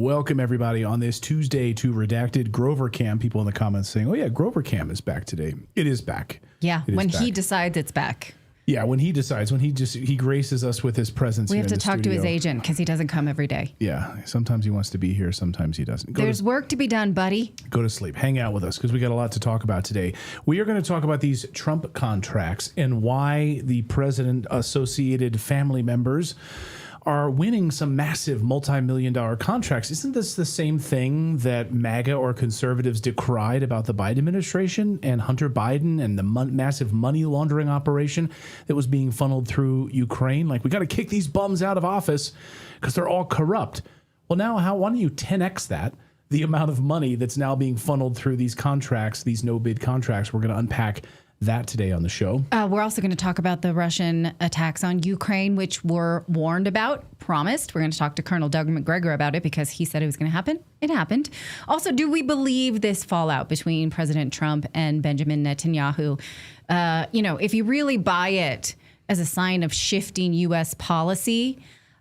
Welcome, everybody, on this Tuesday to Redacted. Grover Cam. People in the comments saying, oh, yeah, Grover Cam is back today. It is back. Yeah, when he decides it's back. Yeah, when he decides, when he graces us with his presence. We have to talk to his agent because he doesn't come every day. Yeah, sometimes he wants to be here, sometimes he doesn't. There's work to be done, buddy. Go to sleep. Hang out with us because we got a lot to talk about today. We are going to talk about these Trump contracts and why the president associated family members are winning some massive multi-million-dollar contracts. Isn't this the same thing that MAGA or conservatives decried about the Biden administration and Hunter Biden and the massive money laundering operation that was being funneled through Ukraine? Like, we got to kick these bums out of office because they're all corrupt. Well, now, why don't you 10x that, the amount of money that's now being funneled through these contracts, these no-bid contracts? We're going to unpack that today on the show. We're also going to talk about the Russian attacks on Ukraine, which were warned about, promised. We're going to talk to Colonel Doug McGregor about it because he said it was going to happen. It happened. Also, do we believe this fallout between President Trump and Benjamin Netanyahu? If you really buy it as a sign of shifting U.S. policy,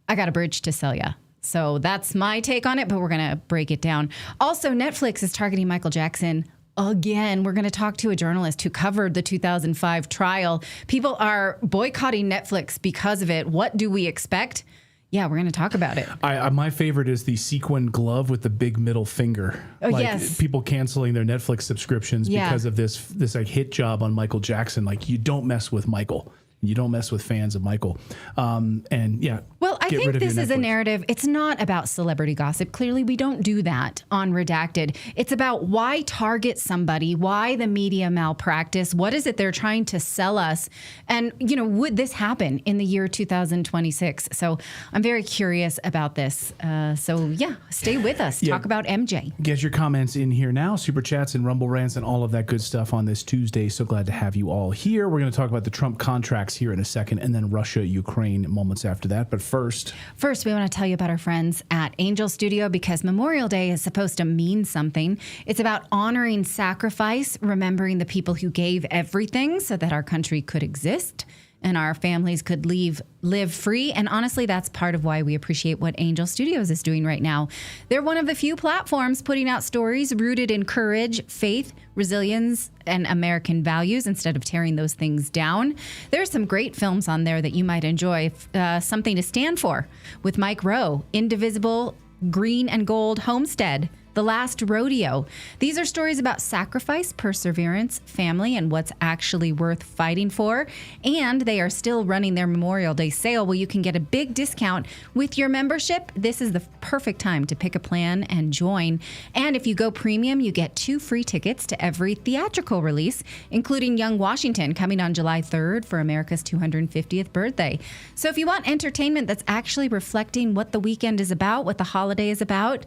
I got a bridge to sell you. So that's my take on it, but we're going to break it down. Also, Netflix is targeting Michael Jackson again. We're going to talk to a journalist who covered the 2005 trial. People are boycotting Netflix because of it. What do we expect? Yeah, we're going to talk about it. My favorite is the sequin glove with the big middle finger. Oh, yes. People canceling their Netflix subscriptions because of this like hit job on Michael Jackson. Like, you don't mess with Michael. You don't mess with fans of Michael. Well, I think this is a narrative. It's not about celebrity gossip. Clearly, we don't do that on Redacted. It's about why target somebody, why the media malpractice, what is it they're trying to sell us? And, would this happen in the year 2026? So I'm very curious about this. Stay with us. Talk about MJ. Get your comments in here now. Super chats and Rumble rants and all of that good stuff on this Tuesday. So glad to have you all here. We're going to talk about the Trump contracts here in a second, and then Russia, Ukraine moments after that. But first, we want to tell you about our friends at Angel Studio because Memorial Day is supposed to mean something. It's about honoring sacrifice, remembering the people who gave everything so that our country could exist and our families could live free. And honestly, that's part of why we appreciate what Angel Studios is doing right now. They're one of the few platforms putting out stories rooted in courage, faith, resilience, and American values instead of tearing those things down. There's some great films on there that you might enjoy. Something to Stand For with Mike Rowe, Indivisible, Green and Gold, Homestead, The Last Rodeo. These are stories about sacrifice, perseverance, family, and what's actually worth fighting for. And they are still running their Memorial Day sale where you can get a big discount with your membership. This is the perfect time to pick a plan and join. And if you go premium, you get 2 free tickets to every theatrical release, including Young Washington coming on July 3rd for America's 250th birthday. So if you want entertainment that's actually reflecting what the weekend is about, what the holiday is about,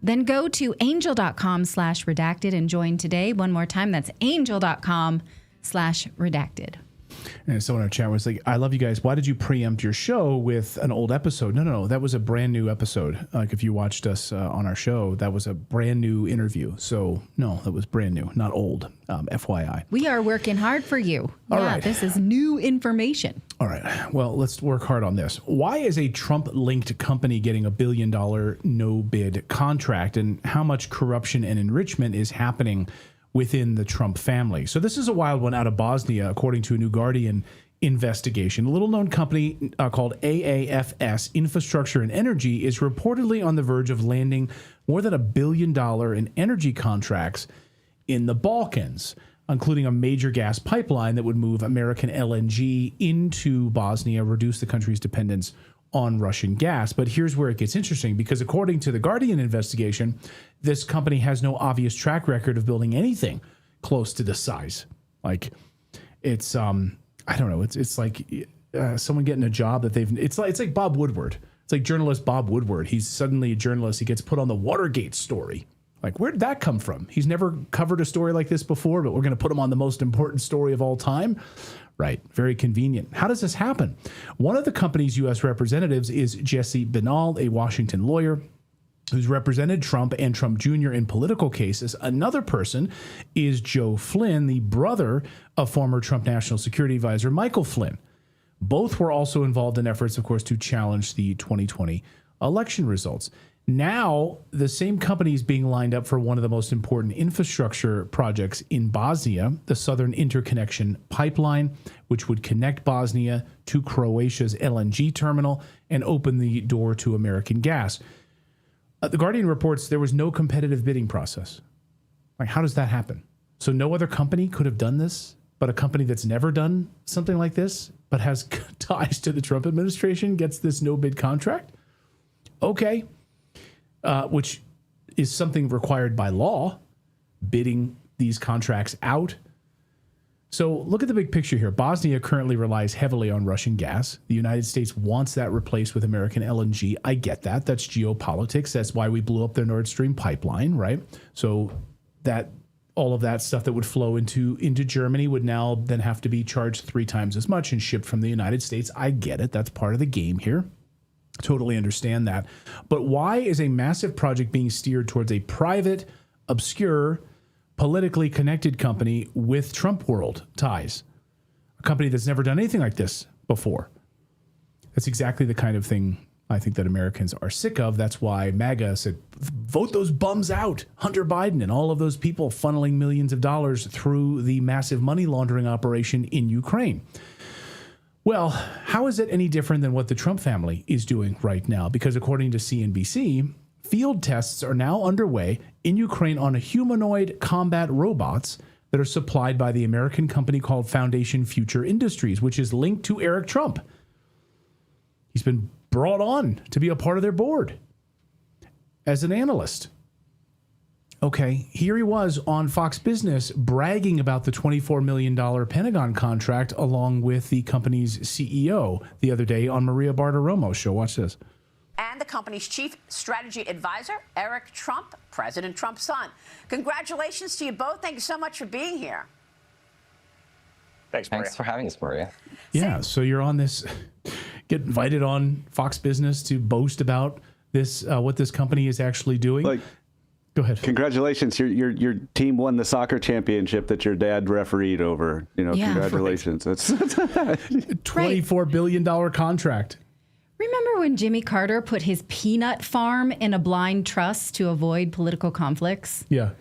then go to angel.com/redacted and join today. One more time, that's angel.com/redacted. And someone in our chat was like, I love you guys. Why did you preempt your show with an old episode? No. That was a brand new episode. Like, if you watched us on our show, that was a brand new interview. So, no, that was brand new, not old. FYI. We are working hard for you. All right. This is new information. All right. Well, let's work hard on this. Why is a Trump-linked company getting $1 billion no-bid contract, and how much corruption and enrichment is happening within the Trump family? So this is a wild one out of Bosnia, according to a new Guardian investigation. A little-known company called AAFS Infrastructure and Energy is reportedly on the verge of landing more than $1 billion in energy contracts in the Balkans, including a major gas pipeline that would move American LNG into Bosnia, reduce the country's dependence on Russian gas. But here's where it gets interesting, because according to the Guardian investigation, this company has no obvious track record of building anything close to this size. Like, it's I don't know. It's like someone getting a job that it's like Bob Woodward. It's like journalist Bob Woodward. He's suddenly a journalist. He gets put on the Watergate story. Like, where did that come from? He's never covered a story like this before, but we're going to put him on the most important story of all time. Right. Very convenient. How does this happen? One of the company's U.S. representatives is Jesse Benall, a Washington lawyer who's represented Trump and Trump Jr. in political cases. Another person is Joe Flynn, the brother of former Trump National Security Advisor Michael Flynn. Both were also involved in efforts, of course, to challenge the 2020 election results. Now, the same company is being lined up for one of the most important infrastructure projects in Bosnia, the Southern Interconnection Pipeline, which would connect Bosnia to Croatia's LNG terminal and open the door to American gas. The Guardian reports there was no competitive bidding process. Like, how does that happen? So no other company could have done this, but a company that's never done something like this, but has ties to the Trump administration, gets this no-bid contract? Okay. Which is something required by law, bidding these contracts out. So look at the big picture here. Bosnia currently relies heavily on Russian gas. The United States wants that replaced with American LNG. I get that. That's geopolitics. That's why we blew up their Nord Stream pipeline, right? So that all of that stuff that would flow into Germany would now then have to be charged 3 times as much and shipped from the United States. I get it. That's part of the game here. Totally understand that. But why is a massive project being steered towards a private, obscure, politically connected company with Trump world ties? A company that's never done anything like this before. That's exactly the kind of thing I think that Americans are sick of. That's why MAGA said, vote those bums out, Hunter Biden and all of those people funneling millions of dollars through the massive money laundering operation in Ukraine. Well, how is it any different than what the Trump family is doing right now? Because according to CNBC, field tests are now underway in Ukraine on humanoid combat robots that are supplied by the American company called Foundation Future Industries, which is linked to Eric Trump. He's been brought on to be a part of their board as an analyst. Okay, here he was on Fox Business bragging about the $24 million Pentagon contract along with the company's CEO the other day on Maria Bartiromo's show. Watch this. And the company's chief strategy advisor, Eric Trump, President Trump's son. Congratulations to you both. Thank you so much for being here. Thanks, Maria. Thanks for having us, Maria. Yeah, so you're on this, get invited on Fox Business to boast about this, what this company is actually doing. Go ahead. Congratulations. Your team won the soccer championship that your dad refereed over. Congratulations. Right. That's $24 billion contract. Remember when Jimmy Carter put his peanut farm in a blind trust to avoid political conflicts? Yeah.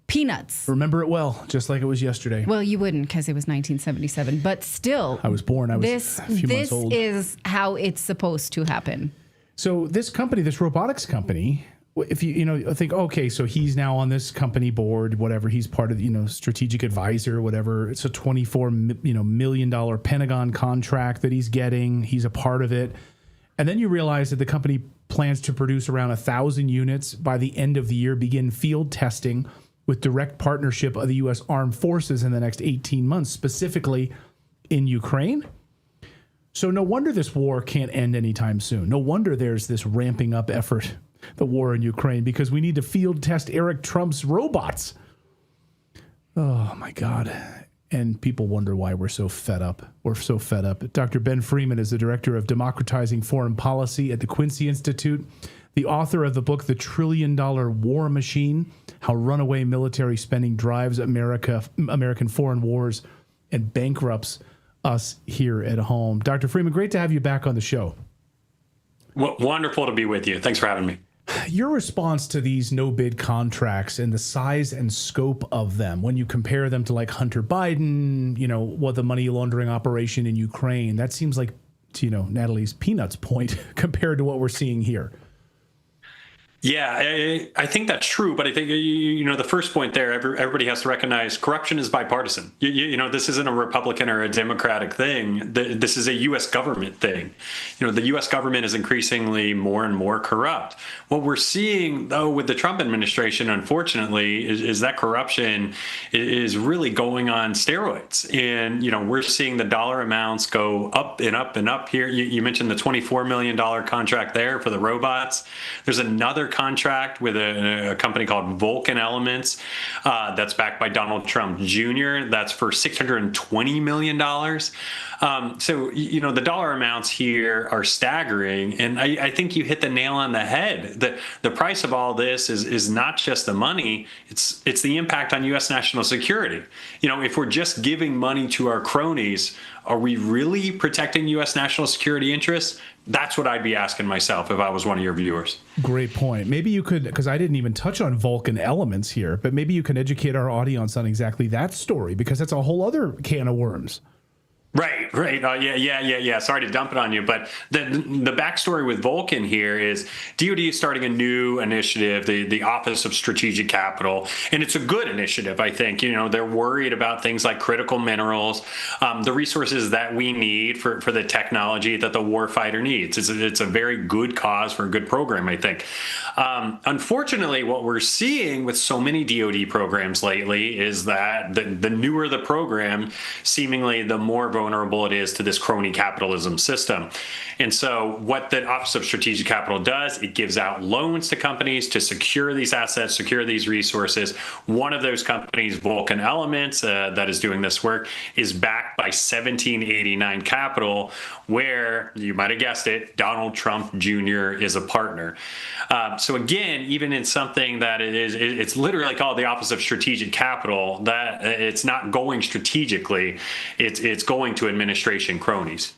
Peanuts. Remember it well, just like it was yesterday. Well, you wouldn't because it was 1977, but still. I was born. I was a few months old. This is how it's supposed to happen. So this company, this robotics company, if you think, okay, so he's now on this company board, whatever, he's part of, strategic advisor, whatever. It's a $24 million Pentagon contract that he's getting. He's a part of it. And then you realize that the company plans to produce around 1,000 units by the end of the year, begin field testing with direct partnership of the U.S. Armed Forces in the next 18 months, specifically in Ukraine. So no wonder this war can't end anytime soon. No wonder there's this ramping up effort, the war in Ukraine, because we need to field test Eric Trump's robots. Oh, my God. And people wonder why we're so fed up. We're so fed up. Dr. Ben Freeman is the director of Democratizing Foreign Policy at the Quincy Institute, the author of the book, The $1 Trillion War Machine, How Runaway Military Spending Drives American Foreign Wars and Bankrupts Us Here at Home. Dr. Freeman, great to have you back on the show. Wonderful to be with you. Thanks for having me. Your response to these no-bid contracts and the size and scope of them, when you compare them to like Hunter Biden, what the money laundering operation in Ukraine, that seems like, to Natalie's peanuts point compared to what we're seeing here. Yeah, I think that's true. But I think, the first point there, everybody has to recognize corruption is bipartisan. This isn't a Republican or a Democratic thing. This is a U.S. government thing. The U.S. government is increasingly more and more corrupt. What we're seeing, though, with the Trump administration, unfortunately, is that corruption is really going on steroids. And, we're seeing the dollar amounts go up and up and up here. You mentioned the $24 million contract there for the robots. There's another contract with a company called Vulcan Elements that's backed by Donald Trump Jr. That's for $620 million. So, the dollar amounts here are staggering. And I think you hit the nail on the head. The price of all this is not just the money, it's the impact on U.S. national security. If we're just giving money to our cronies, are we really protecting U.S. national security interests? That's what I'd be asking myself if I was one of your viewers. Great point. Maybe you could, because I didn't even touch on Vulcan elements here, but maybe you can educate our audience on exactly that story, because that's a whole other can of worms. Right. Yeah. Sorry to dump it on you, but the backstory with Vulcan here is DoD is starting a new initiative, the Office of Strategic Capital, and it's a good initiative. I think they're worried about things like critical minerals, the resources that we need for the technology that the warfighter needs. It's a very good cause for a good program, I think. Unfortunately, what we're seeing with so many DoD programs lately is that the newer the program, seemingly the more vulnerable it is to this crony capitalism system. And so what the Office of Strategic Capital does, it gives out loans to companies to secure these assets, secure these resources. One of those companies, Vulcan Elements, that is doing this work, is backed by 1789 Capital, where, you might have guessed it, Donald Trump Jr. is a partner. So again, even in something that it's literally called the Office of Strategic Capital, that it's not going strategically, it's going to administration cronies.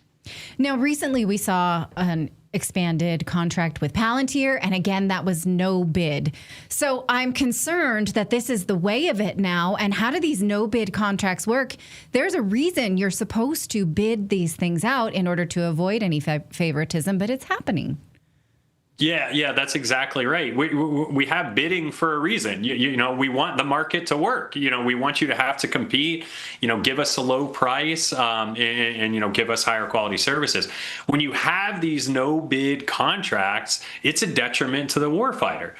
Now, recently we saw an expanded contract with Palantir, and again, that was no bid. So I'm concerned that this is the way of it now. And how do these no bid contracts work? There's a reason you're supposed to bid these things out in order to avoid any favoritism, but it's happening. Yeah, that's exactly right. We have bidding for a reason. We want the market to work. We want you to have to compete. Give us a low price and give us higher quality services. When you have these no bid contracts, it's a detriment to the warfighter.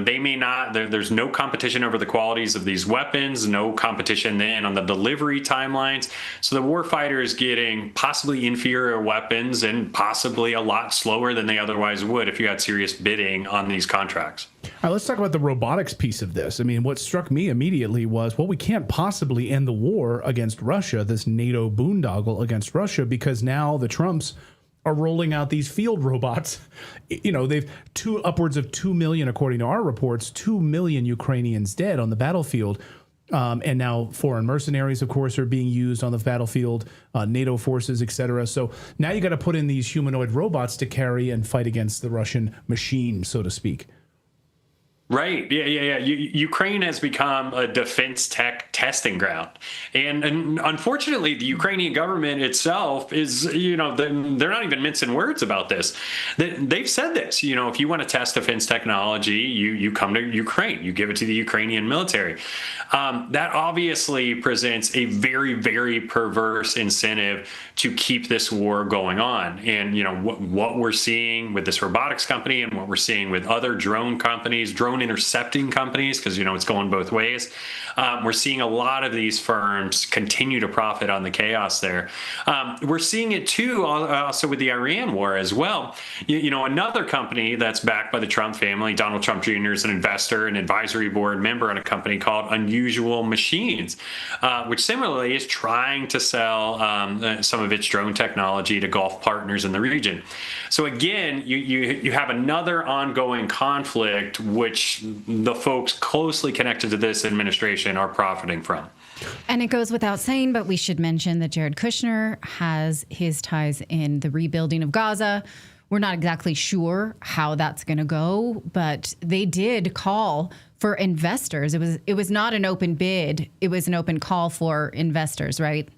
They may not. There's no competition over the qualities of these weapons. No competition then on the delivery timelines. So the warfighter is getting possibly inferior weapons and possibly a lot slower than they otherwise would if you had serious bidding on these contracts. All right, let's talk about the robotics piece of this. I mean, what struck me immediately was, well, we can't possibly end the war against Russia, this NATO boondoggle against Russia, because now the Trumps are rolling out these field robots. They've upwards of 2 million, according to our reports, 2 million Ukrainians dead on the battlefield. And now foreign mercenaries, of course, are being used on the battlefield, NATO forces, etc. So now you got to put in these humanoid robots to carry and fight against the Russian machine, so to speak. Right. Yeah. Ukraine has become a defense tech testing ground. And unfortunately, the Ukrainian government itself is, they're not even mincing words about this. They've said this, if you want to test defense technology, you come to Ukraine, you give it to the Ukrainian military. That obviously presents a very, very perverse incentive to keep this war going on. And, what we're seeing with this robotics company and what we're seeing with other drone companies, drone intercepting companies, because it's going both ways. We're seeing a lot of these firms continue to profit on the chaos there. We're seeing it too also with the Iran war as well. Another company that's backed by the Trump family, Donald Trump Jr. is an investor and advisory board member in a company called Unusual Machines, which similarly is trying to sell some of its drone technology to Gulf partners in the region. So again, you have another ongoing conflict which the folks closely connected to this administration are profiting from. And it goes without saying, but we should mention that Jared Kushner has his ties in the rebuilding of Gaza. We're not exactly sure how that's going to go, but they did call for investors. It was not an open bid. It was an open call for investors, right?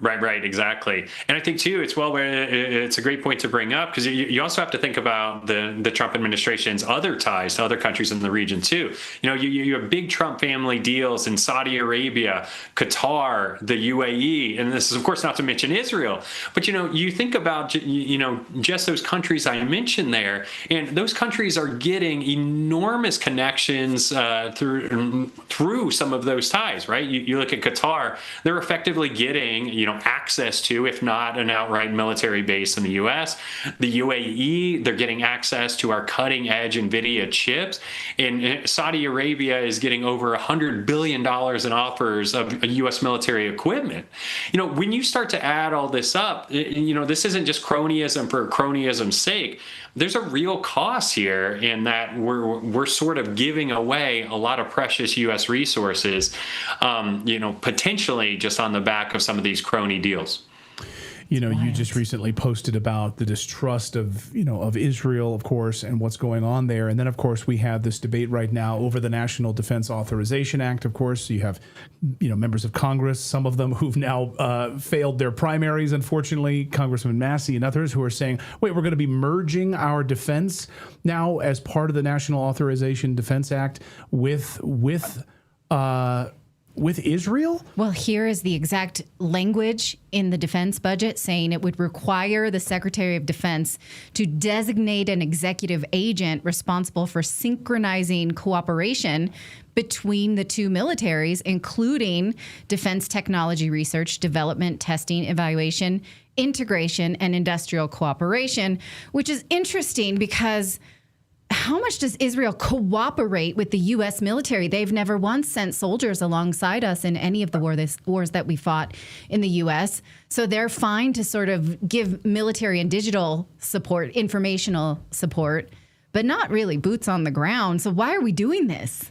Right, exactly. And I think, too, it's a great point to bring up, because you also have to think about the Trump administration's other ties to other countries in the region, too. You have big Trump family deals in Saudi Arabia, Qatar, the UAE, and this is, of course, not to mention Israel. But, you think about, just those countries I mentioned there, and those countries are getting enormous connections through some of those ties, right? You look at Qatar, they're effectively getting, access to, if not an outright military base in the U.S. The UAE, they're getting access to our cutting edge NVIDIA chips. And Saudi Arabia is getting over $100 billion in offers of U.S. military equipment. When you start to add all this up, this isn't just cronyism for cronyism's sake. There's a real cost here in that we're sort of giving away a lot of precious U.S. resources, potentially just on the back of some of these crony deals. You just recently posted about the distrust of, of Israel, of course, and what's going on there. And then, of course, we have this debate right now over the National Defense Authorization Act, of course. So you have, members of Congress, some of them who've now failed their primaries, unfortunately, Congressman Massey and others who are saying, wait, we're going to be merging our defense now as part of the National Authorization Defense Act with Israel? Well, here is the exact language in the defense budget saying it would require the Secretary of Defense to designate an executive agent responsible for synchronizing cooperation between the two militaries, including defense technology research, development, testing, evaluation, integration, and industrial cooperation, which is interesting because how much does Israel cooperate with the U.S. military? They've never once sent soldiers alongside us in any of the wars that we fought in the U.S. So they're fine to sort of give military and digital support, informational support, but not really boots on the ground. So why are we doing this?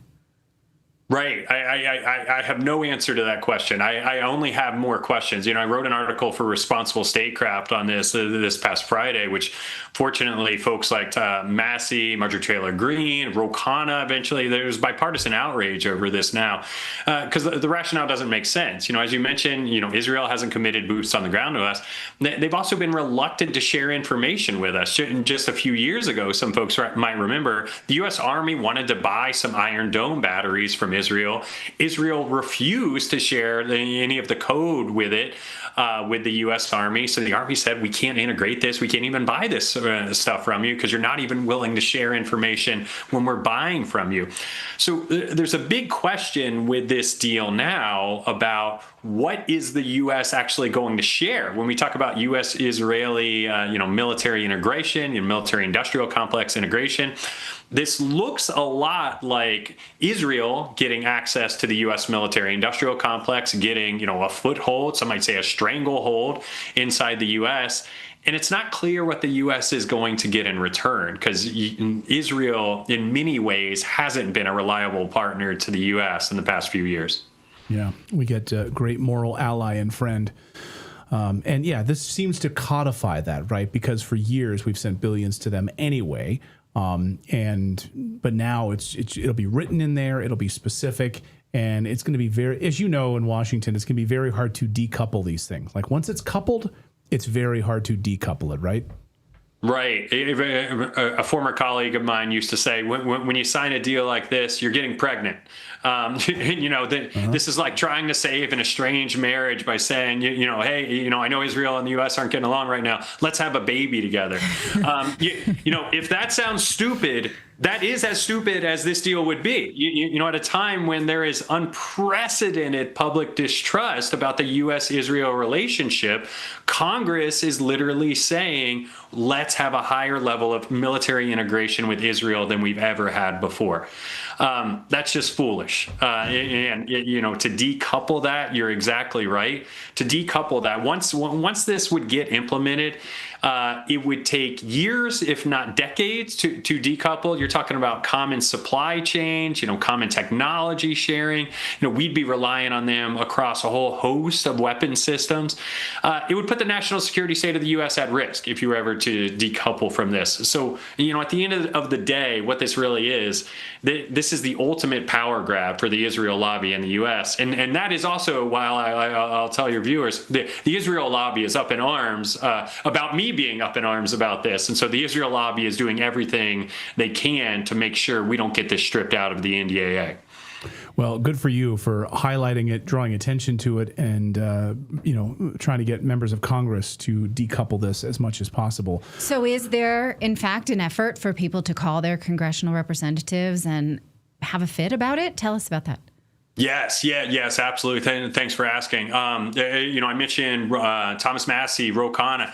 Right. I have no answer to that question. I only have more questions. I wrote an article for Responsible Statecraft on this past Friday, which fortunately folks like Massey, Marjorie Taylor Greene, Ro Khanna, eventually there's bipartisan outrage over this now because the rationale doesn't make sense. As you mentioned, Israel hasn't committed boots on the ground to us. They've also been reluctant to share information with us. Just a few years ago, some folks might remember, the U.S. Army wanted to buy some Iron Dome batteries from Israel. Israel refused to share any of the code with it, with the U.S. Army. So the Army said, we can't integrate this. We can't even buy this stuff from you because you're not even willing to share information when we're buying from you. So there's a big question with this deal now about what is the U.S. actually going to share when we talk about U.S.-Israeli, military integration, military-industrial complex integration. This looks a lot like Israel getting access to the U.S. military-industrial complex, getting, a foothold, some might say a stranglehold inside the U.S., and it's not clear what the U.S. is going to get in return because Israel, in many ways, hasn't been a reliable partner to the U.S. in the past few years. Yeah, we get a great moral ally and friend. And this seems to codify that, right? Because for years we've sent billions to them anyway. But now it'll be written in there. It'll be specific. And it's going to be very, as you know, in Washington, it's going to be very hard to decouple these things. Like once it's coupled, it's very hard to decouple it, right? Right. A former colleague of mine used to say, when you sign a deal like this, you're getting pregnant. This is like trying to save an estranged marriage by saying, hey, I know Israel and the U.S. aren't getting along right now. Let's have a baby together. If that sounds stupid, that is as stupid as this deal would be. At a time when there is unprecedented public distrust about the U.S.-Israel relationship, Congress is literally saying, let's have a higher level of military integration with Israel than we've ever had before. That's just foolish. And to decouple that, you're exactly right. To decouple that, once this would get implemented, it would take years, if not decades, to decouple. You're talking about common supply chains, common technology sharing. We'd be relying on them across a whole host of weapon systems. It would put the national security state of the U.S. at risk if you were ever to decouple from this. So, at the end of the day, what this really is, this is the ultimate power grab for the Israel lobby in the U.S. And that is also why I'll tell your viewers, the Israel lobby is up in arms about me being up in arms about this. And so the Israel lobby is doing everything they can to make sure we don't get this stripped out of the NDAA. Well, good for you for highlighting it, drawing attention to it, and trying to get members of Congress to decouple this as much as possible. So is there, in fact, an effort for people to call their congressional representatives and have a fit about it? Tell us about that. Yes, absolutely. Thanks for asking. I mentioned Thomas Massey, Ro Khanna.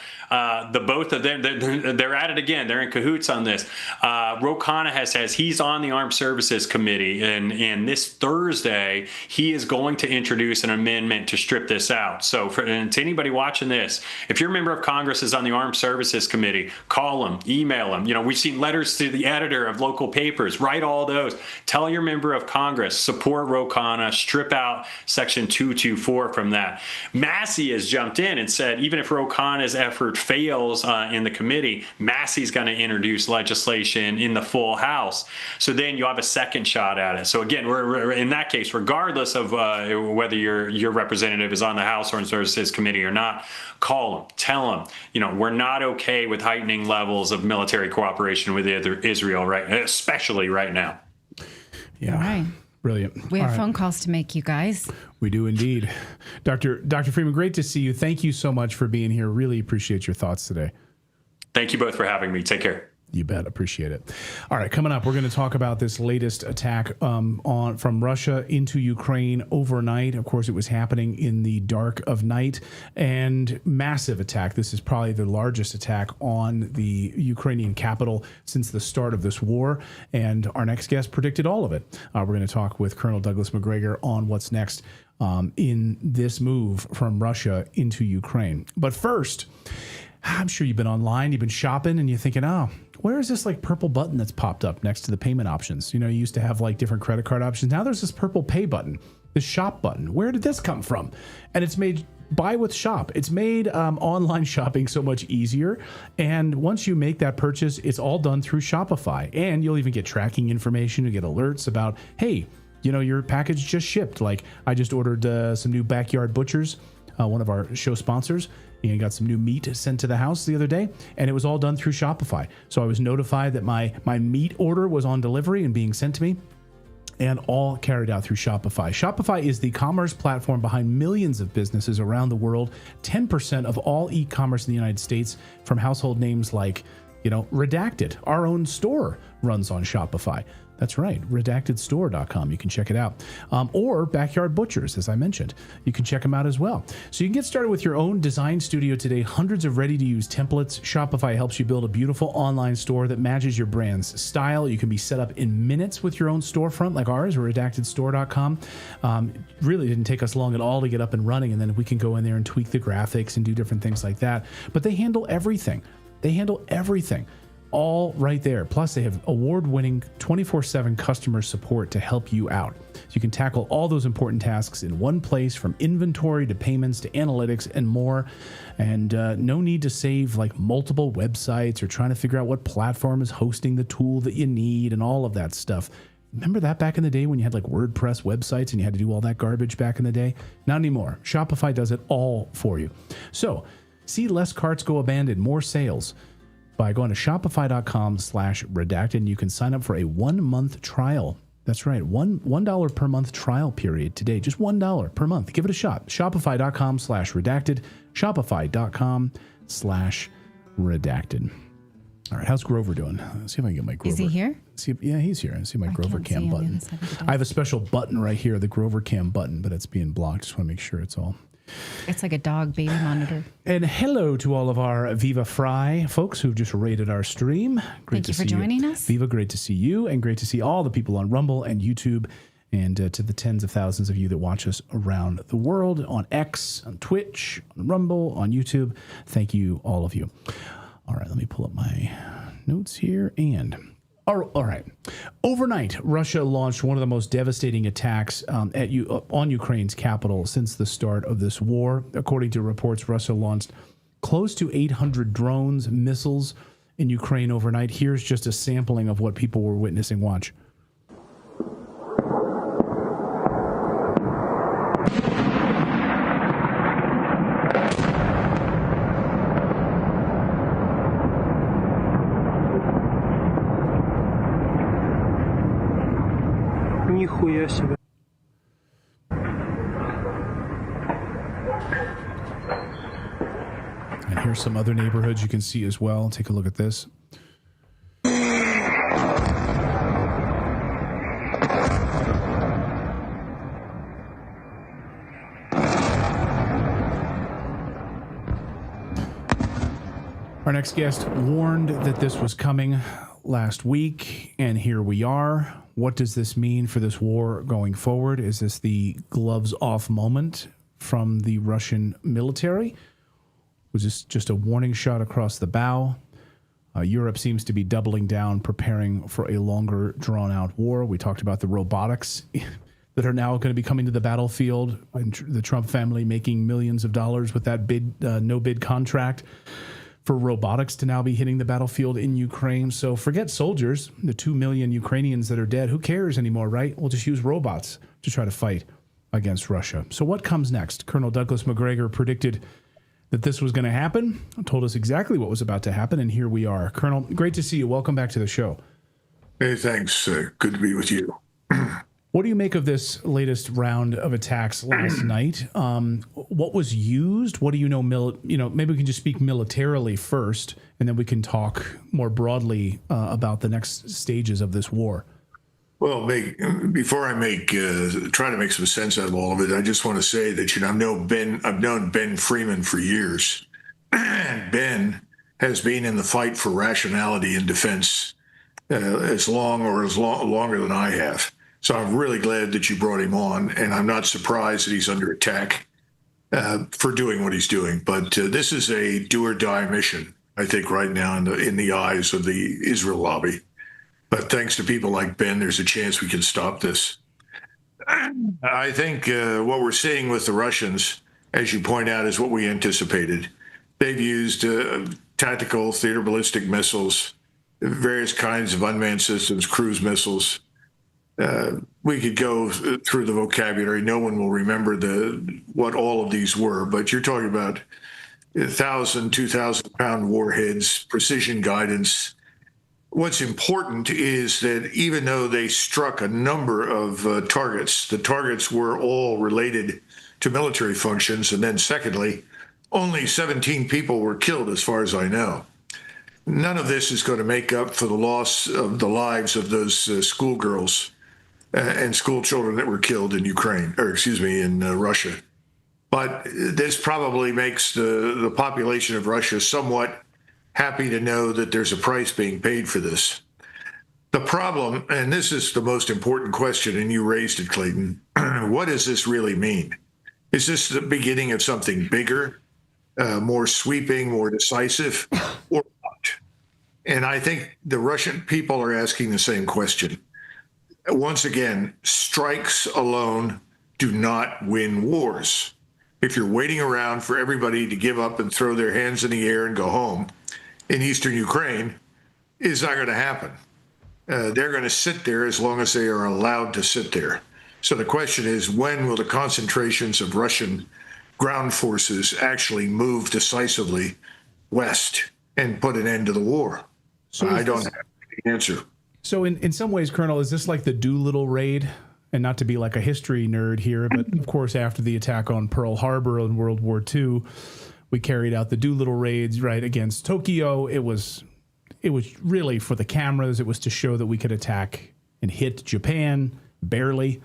The both of them, they're at it again. They're in cahoots on this. Ro Khanna says he's on the Armed Services Committee, and this Thursday he is going to introduce an amendment to strip this out. So to anybody watching this, if your member of Congress is on the Armed Services Committee, call him, email him. We've seen letters to the editor of local papers. Write all those. Tell your member of Congress, support Ro Khanna. marijuana, strip out Section 224 from that. Massey has jumped in and said, even if Ro Khanna's effort fails in the committee, Massey's going to introduce legislation in the full House. So then you have a second shot at it. So again, we're in that case, regardless of whether your representative is on the House or in Services Committee or not, call them, tell them, we're not okay with heightening levels of military cooperation with Israel, right? Especially right now. Yeah. All right. Brilliant. We have phone calls to make, you guys. We do indeed. Dr. Freeman, great to see you. Thank you so much for being here. Really appreciate your thoughts today. Thank you both for having me. Take care. You bet. Appreciate it. All right. Coming up, we're going to talk about this latest attack from Russia into Ukraine overnight. Of course, it was happening in the dark of night, and massive attack. This is probably the largest attack on the Ukrainian capital since the start of this war. And our next guest predicted all of it. We're going to talk with Colonel Douglas Macgregor on what's next in this move from Russia into Ukraine. But first, I'm sure you've been online, you've been shopping, and you're thinking, where is this like purple button that's popped up next to the payment options? You used to have like different credit card options. Now there's this purple pay button, this shop button. Where did this come from? And it's made buy with shop. It's made online shopping so much easier. And once you make that purchase, it's all done through Shopify. And you'll even get tracking information. You get alerts about, hey, your package just shipped. Like I just ordered some new Backyard Butchers, one of our show sponsors. And got some new meat sent to the house the other day, and it was all done through Shopify. So I was notified that my meat order was on delivery and being sent to me, and all carried out through Shopify. Shopify is the commerce platform behind millions of businesses around the world. 10% of all e-commerce in the United States, from household names like, Redacted, our own store, runs on Shopify. That's right, redactedstore.com. You can check it out. Or Backyard Butchers, as I mentioned. You can check them out as well. So you can get started with your own design studio today. Hundreds of ready-to-use templates. Shopify helps you build a beautiful online store that matches your brand's style. You can be set up in minutes with your own storefront like ours, or redactedstore.com. Really didn't take us long at all to get up and running, and then we can go in there and tweak the graphics and do different things like that. But they handle everything. All right there. Plus, they have award-winning 24/7 customer support to help you out. So you can tackle all those important tasks in one place, from inventory to payments to analytics and more. And no need to save like multiple websites or trying to figure out what platform is hosting the tool that you need and all of that stuff. Remember that back in the day when you had like WordPress websites and you had to do all that garbage back in the day? Not anymore. Shopify does it all for you. So see less carts go abandoned, more sales, by going to shopify.com/redacted, and you can sign up for a 1-month trial. That's right, $1 per month trial period today. Just $1 per month. Give it a shot. Shopify.com/redacted. Shopify.com/redacted. All right, how's Grover doing? Let's see if I can get my Grover. Is he here? Yeah, he's here. I see my Grover Cam button. I have a special button right here, the Grover Cam button, but it's being blocked. Just want to make sure it's all. It's like a dog baby monitor. And hello to all of our Viva Fry folks who've just rated our stream. Thank you for joining us. Viva, great to see you, and great to see all the people on Rumble and YouTube, and to the tens of thousands of you that watch us around the world on X, on Twitch, on Rumble, on YouTube. Thank you, all of you. All right, let me pull up my notes here. And all right. Overnight, Russia launched one of the most devastating attacks on Ukraine's capital since the start of this war. According to reports, Russia launched close to 800 drones, missiles in Ukraine overnight. Here's just a sampling of what people were witnessing. Watch. And here's some other neighborhoods you can see as well. Take a look at this. Our next guest warned that this was coming last week, and here we are. What does this mean for this war going forward? Is this the gloves off moment from the Russian military? Was this just a warning shot across the bow? Europe seems to be doubling down, preparing for a longer drawn out war. We talked about the robotics that are now going to be coming to the battlefield, and the Trump family making millions of dollars with that no bid contract for robotics to now be hitting the battlefield in Ukraine. So forget soldiers, the 2 million Ukrainians that are dead. Who cares anymore, right? We'll just use robots to try to fight against Russia. So what comes next? Colonel Douglas Macgregor predicted that this was going to happen, told us exactly what was about to happen, and here we are. Colonel, great to see you. Welcome back to the show. Hey, thanks. Good to be with you. What do you make of this latest round of attacks last night? What was used? What do you know? Maybe we can just speak militarily first, and then we can talk more broadly about the next stages of this war. Well, before I try to make some sense out of all of it, I just want to say that I've known Ben Freeman for years, and Ben has been in the fight for rationality and defense longer than I have. So I'm really glad that you brought him on, and I'm not surprised that he's under attack for doing what he's doing. But this is a do or die mission, I think, right now in the eyes of the Israel lobby. But thanks to people like Ben, there's a chance we can stop this. I think what we're seeing with the Russians, as you point out, is what we anticipated. They've used tactical theater ballistic missiles, various kinds of unmanned systems, cruise missiles. We could go through the vocabulary. No one will remember what all of these were, but you're talking about 1,000, 2,000-pound warheads, precision guidance. What's important is that even though they struck a number of targets, the targets were all related to military functions. And then secondly, only 17 people were killed, as far as I know. None of this is going to make up for the loss of the lives of those schoolgirls and school children that were killed in in Russia. But this probably makes the population of Russia somewhat happy to know that there's a price being paid for this. The problem, and this is the most important question, and you raised it, Clayton, what does this really mean? Is this the beginning of something bigger, more sweeping, more decisive, or not? And I think the Russian people are asking the same question. Once again, strikes alone do not win wars. If you're waiting around for everybody to give up and throw their hands in the air and go home in eastern Ukraine, it's not going to happen. They're going to sit there as long as they are allowed to sit there. So the question is, when will the concentrations of Russian ground forces actually move decisively west and put an end to the war? So I don't have the answer. So in some ways, Colonel, is this like the Doolittle raid? And not to be like a history nerd here, but of course, after the attack on Pearl Harbor in World War II, we carried out the Doolittle raids right against Tokyo. It was really for the cameras. It was to show that we could attack and hit Japan barely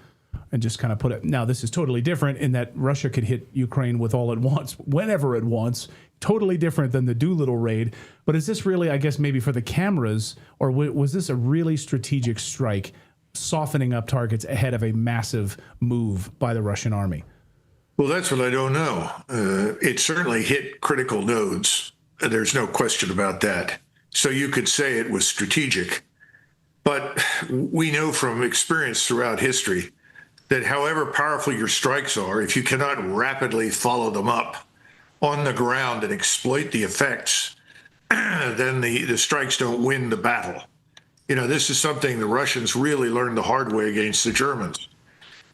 and just kind of put it. Now, this is totally different in that Russia could hit Ukraine with all it wants, whenever it wants. Totally different than the Doolittle raid. But is this really, I guess, maybe for the cameras, or was this a really strategic strike, softening up targets ahead of a massive move by the Russian army? Well, that's what I don't know. It certainly hit critical nodes. There's no question about that. So you could say it was strategic. But we know from experience throughout history that however powerful your strikes are, if you cannot rapidly follow them up on the ground and exploit the effects, then the strikes don't win the battle. You know, this is something the Russians really learned the hard way against the Germans.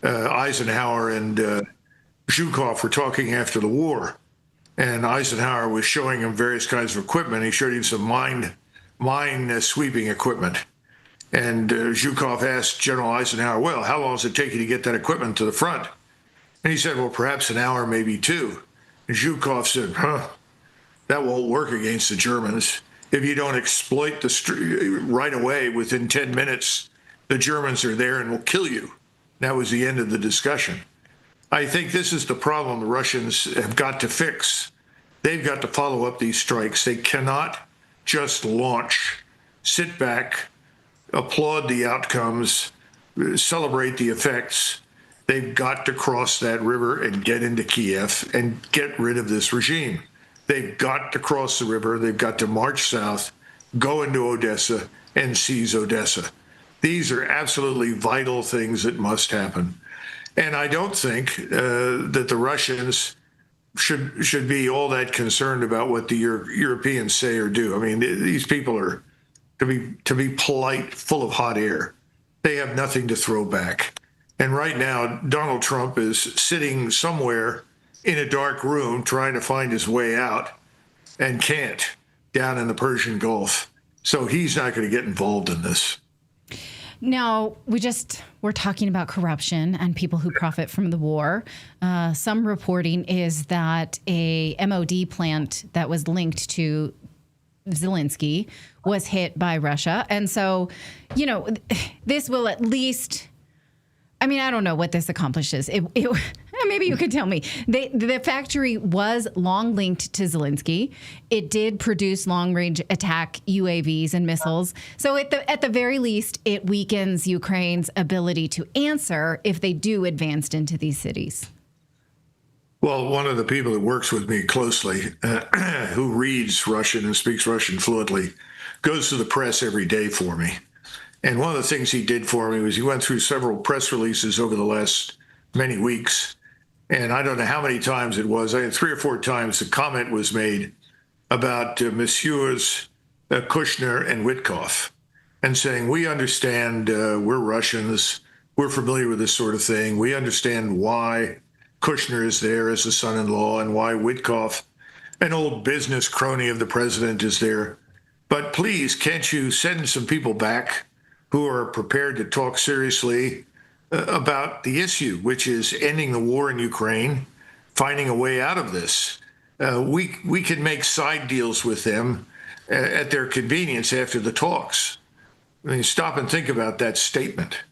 Eisenhower and Zhukov were talking after the war, and Eisenhower was showing him various kinds of equipment. He showed him some mine sweeping equipment. And Zhukov asked General Eisenhower, well, how long does it take you to get that equipment to the front? And he said, well, perhaps an hour, maybe two. And Zhukov said, that won't work against the Germans. If you don't exploit the street right away, within 10 minutes, the Germans are there and will kill you. That was the end of the discussion. I think this is the problem the Russians have got to fix. They've got to follow up these strikes. They cannot just launch, sit back, applaud the outcomes, celebrate the effects. They've got to cross that river and get into Kiev and get rid of this regime. They've got to cross the river. They've got to march south, go into Odessa, and seize Odessa. These are absolutely vital things that must happen. And I don't think that the Russians should be all that concerned about what the Europeans say or do. I mean, these people are, to be polite, full of hot air. They have nothing to throw back. And right now, Donald Trump is sitting somewhere in a dark room trying to find his way out and can't, down in the Persian Gulf. So he's not going to get involved in this. Now, we're talking about corruption and people who profit from the war. Some reporting is that a MOD plant that was linked to Zelensky was hit by Russia. And so, this will at least, I mean, I don't know what this accomplishes. Maybe you could tell me. The factory was long linked to Zelensky. It did produce long-range attack UAVs and missiles. So at the very least, it weakens Ukraine's ability to answer if they do advance into these cities. Well, one of the people that works with me closely, who reads Russian and speaks Russian fluently, goes to the press every day for me. And one of the things he did for me was he went through several press releases over the last many weeks. And I don't know how many times it was. I had 3 or 4 times the comment was made about Messieurs Kushner and Witkoff, and saying, we understand, we're Russians, we're familiar with this sort of thing. We understand why Kushner is there as a son-in-law and why Witkoff, an old business crony of the president, is there. But please, can't you send some people back who are prepared to talk seriously about the issue, which is ending the war in Ukraine, finding a way out of this. We can make side deals with them at their convenience after the talks. I mean, stop and think about that statement.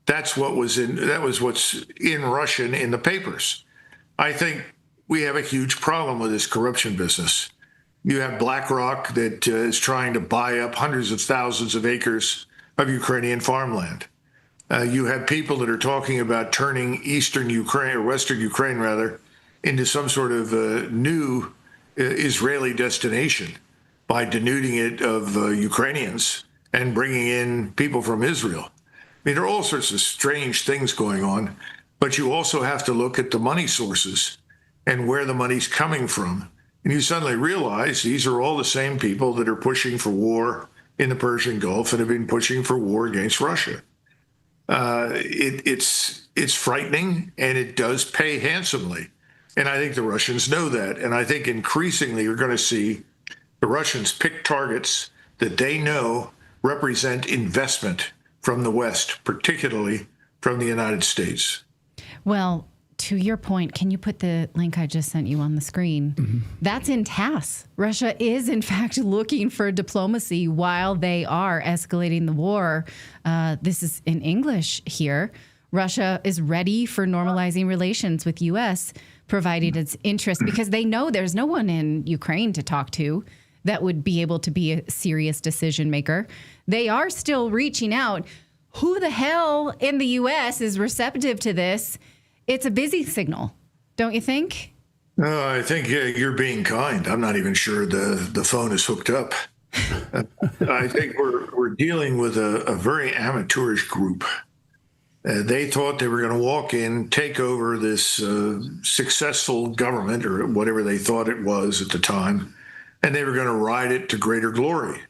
That was what's in Russian in the papers. I think we have a huge problem with this corruption business. You have BlackRock that is trying to buy up hundreds of thousands of acres of Ukrainian farmland. You have people that are talking about turning eastern Ukraine, or western Ukraine rather, into some sort of new Israeli destination by denuding it of Ukrainians and bringing in people from Israel. I mean, there are all sorts of strange things going on, but you also have to look at the money sources and where the money's coming from. And you suddenly realize these are all the same people that are pushing for war in the Persian Gulf and have been pushing for war against Russia. It's frightening, and it does pay handsomely. And I think the Russians know that. And I think increasingly you're going to see the Russians pick targets that they know represent investment from the West, particularly from the United States. Well, to your point, can you put the link I just sent you on the screen? Mm-hmm. That's in TASS. Russia is, in fact, looking for diplomacy while they are escalating the war. This is in English here. Russia is ready for normalizing relations with U.S., provided its interest, because they know there's no one in Ukraine to talk to that would be able to be a serious decision maker. They are still reaching out. Who the hell in the U.S. is receptive to this? It's a busy signal, don't you think? I think you're being kind. I'm not even sure the phone is hooked up. I think we're dealing with a very amateurish group. They thought they were going to walk in, take over this successful government, or whatever they thought it was at the time, and they were going to ride it to greater glory.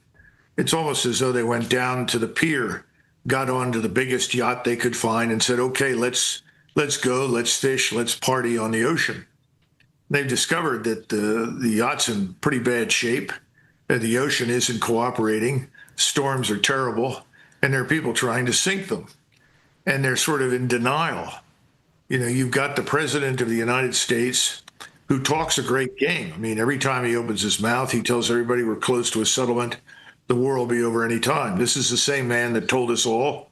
It's almost as though they went down to the pier, got onto the biggest yacht they could find, and said, okay, let's go, let's fish, let's party on the ocean. They've discovered that the yacht's in pretty bad shape, and the ocean isn't cooperating, storms are terrible, and there are people trying to sink them. And they're sort of in denial. You know, you've got the president of the United States who talks a great game. I mean, every time he opens his mouth, he tells everybody we're close to a settlement. The war will be over any time. This is the same man that told us all,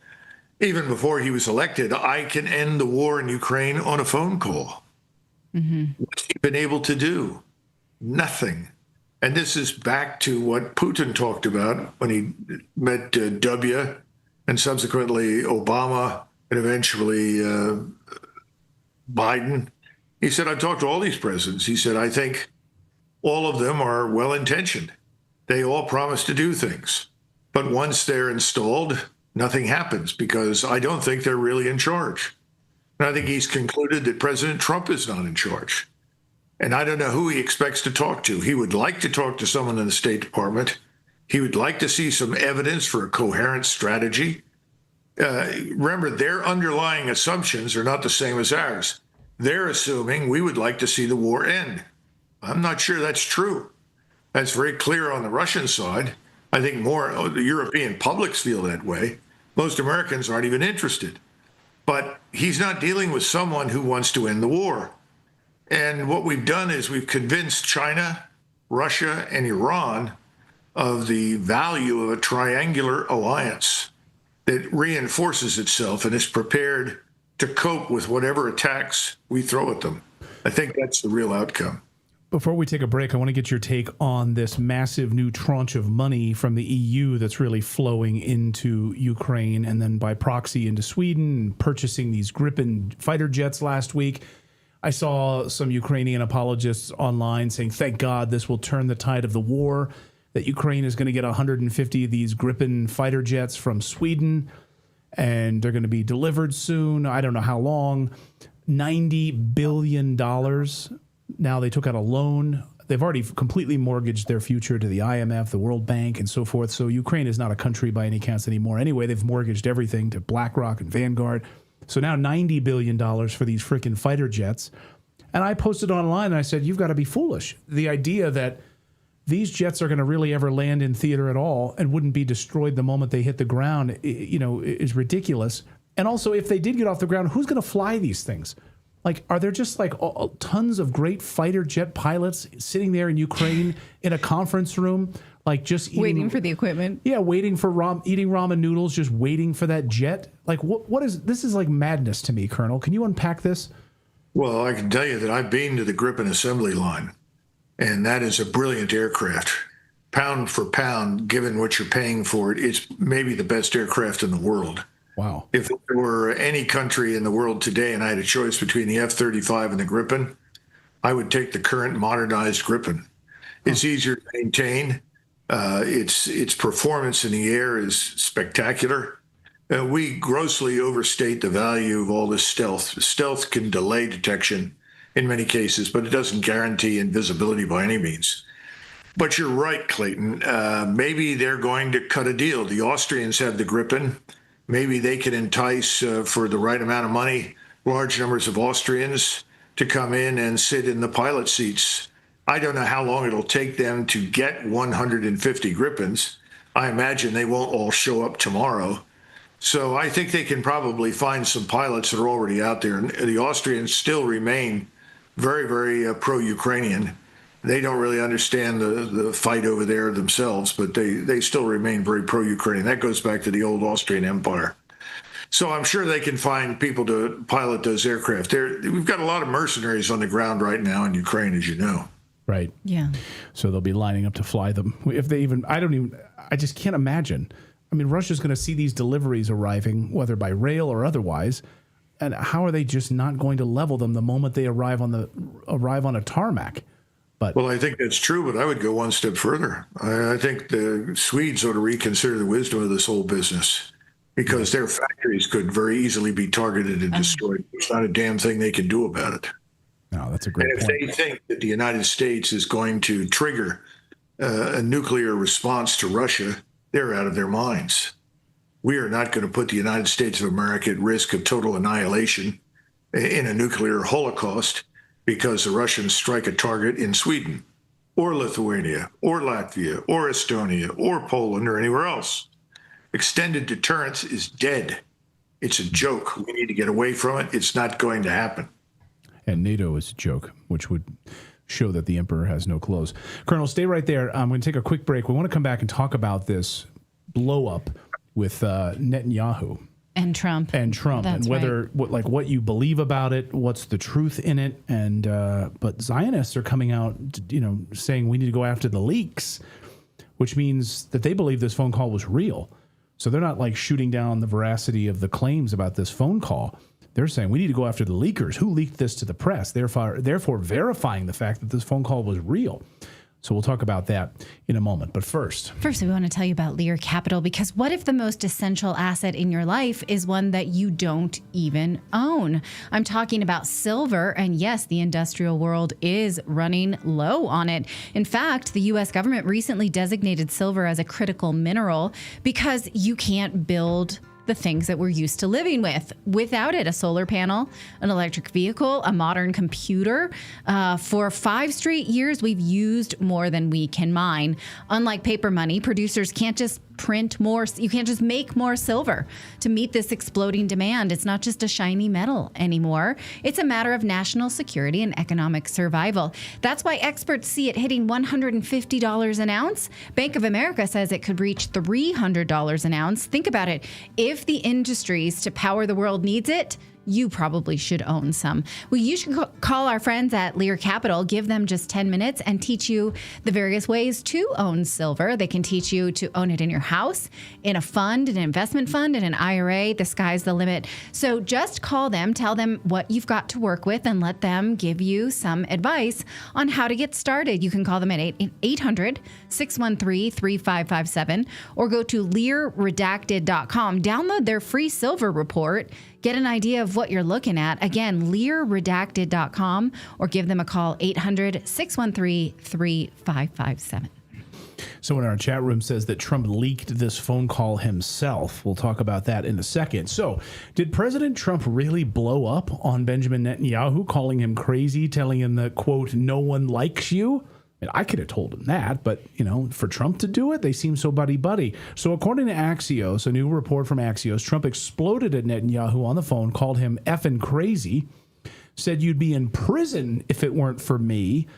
even before he was elected, I can end the war in Ukraine on a phone call. Mm-hmm. What's he been able to do? Nothing. And this is back to what Putin talked about when he met W. and subsequently Obama and eventually Biden. He said, I've talked to all these presidents. He said, I think all of them are well-intentioned. They all promise to do things. But once they're installed, nothing happens because I don't think they're really in charge. And I think he's concluded that President Trump is not in charge. And I don't know who he expects to talk to. He would like to talk to someone in the State Department. He would like to see some evidence for a coherent strategy. Remember, their underlying assumptions are not the same as ours. They're assuming we would like to see the war end. I'm not sure that's true. That's very clear on the Russian side. I think more the European publics feel that way. Most Americans aren't even interested. But he's not dealing with someone who wants to end the war. And what we've done is we've convinced China, Russia, and Iran of the value of a triangular alliance that reinforces itself and is prepared to cope with whatever attacks we throw at them. I think that's the real outcome. Before we take a break, I want to get your take on this massive new tranche of money from the EU that's really flowing into Ukraine and then by proxy into Sweden, purchasing these Gripen fighter jets last week. I saw some Ukrainian apologists online saying, thank God this will turn the tide of the war, that Ukraine is going to get 150 of these Gripen fighter jets from Sweden, and they're going to be delivered soon. I don't know how long. $90 billion. Now they took out a loan. They've already completely mortgaged their future to the IMF, the World Bank, and so forth. So Ukraine is not a country by any counts anymore. Anyway, they've mortgaged everything to BlackRock and Vanguard. So now $90 billion for these freaking fighter jets. And I posted online and I said, you've got to be foolish. The idea that these jets are going to really ever land in theater at all and wouldn't be destroyed the moment they hit the ground, is ridiculous. And also, if they did get off the ground, who's going to fly these things? Like, are there just like tons of great fighter jet pilots sitting there in Ukraine in a conference room, like just waiting for the equipment? Yeah, waiting for eating ramen noodles, just waiting for that jet. Like, what is this? Is like madness to me, Colonel. Can you unpack this? Well, I can tell you that I've been to the Gripen assembly line, and that is a brilliant aircraft. Pound for pound, given what you're paying for it, it's maybe the best aircraft in the world. Wow. If there were any country in the world today and I had a choice between the F-35 and the Gripen, I would take the current modernized Gripen. It's easier to maintain. Its performance in the air is spectacular. We grossly overstate the value of all this stealth. Stealth can delay detection in many cases, but it doesn't guarantee invisibility by any means. But you're right, Clayton. Maybe they're going to cut a deal. The Austrians have the Gripen. Maybe they can entice, for the right amount of money, large numbers of Austrians to come in and sit in the pilot seats. I don't know how long it'll take them to get 150 Gripens. I imagine they won't all show up tomorrow. So I think they can probably find some pilots that are already out there. And the Austrians still remain very, very pro-Ukrainian. They don't really understand the fight over there themselves, but they still remain very pro-Ukrainian. That goes back to the old Austrian Empire. So I'm sure they can find people to pilot those aircraft. We've got a lot of mercenaries on the ground right now in Ukraine, as you know. Right. Yeah. So they'll be lining up to fly them. If they even, I just can't imagine. I mean, Russia's going to see these deliveries arriving, whether by rail or otherwise. And how are they just not going to level them the moment they arrive on a tarmac? Well, I think that's true, but I would go one step further. I think the Swedes ought to reconsider the wisdom of this whole business because their factories could very easily be targeted and destroyed. There's not a damn thing they can do about it. No, that's a great point. And if they think that the United States is going to trigger a nuclear response to Russia, they're out of their minds. We are not going to put the United States of America at risk of total annihilation in a nuclear holocaust because the Russians strike a target in Sweden or Lithuania or Latvia or Estonia or Poland or anywhere else. Extended deterrence is dead. It's a joke. We need to get away from it. It's not going to happen. And NATO is a joke, which would show that the emperor has no clothes. Colonel, stay right there. I'm going to take a quick break. We want to come back and talk about this blow up with Netanyahu. And Trump. That's and whether right. what you believe about it, what's the truth in it, and but Zionists are coming out, saying we need to go after the leaks, which means that they believe this phone call was real. So they're not like shooting down the veracity of the claims about this phone call. They're saying we need to go after the leakers who leaked this to the press, therefore verifying the fact that this phone call was real. So we'll talk about that in a moment. But first, we want to tell you about Lear Capital, because what if the most essential asset in your life is one that you don't even own? I'm talking about silver. And yes, the industrial world is running low on it. In fact, the U.S. government recently designated silver as a critical mineral because you can't build the things that we're used to living with without it. A solar panel, an electric vehicle, a modern computer. For 5 straight years, we've used more than we can mine. Unlike paper money, producers can't just print more. You can't just make more silver to meet this exploding demand. It's not just a shiny metal anymore. It's a matter of national security and economic survival. That's why experts see it hitting $150 an ounce. Bank of America says it could reach $300 an ounce. Think about it. If the industries to power the world needs it, you probably should own some. Well, you should call our friends at Lear Capital, give them just 10 minutes and teach you the various ways to own silver. They can teach you to own it in your house, in a fund, an investment fund, in an IRA. The sky's the limit. So just call them, tell them what you've got to work with, and let them give you some advice on how to get started. You can call them at 800-613-3557 or go to LearRedacted.com. Download their free silver report. Get an idea of what you're looking at. Again, LearRedacted.com, or give them a call, 800-613-3557. Someone in our chat room says that Trump leaked this phone call himself. We'll talk about that in a second. So, did President Trump really blow up on Benjamin Netanyahu, calling him crazy, telling him that, quote, no one likes you? I could have told him that, but, for Trump to do it, they seem so buddy-buddy. So according to Axios, a new report from Axios, Trump exploded at Netanyahu on the phone, called him effing crazy, said you'd be in prison if it weren't for me,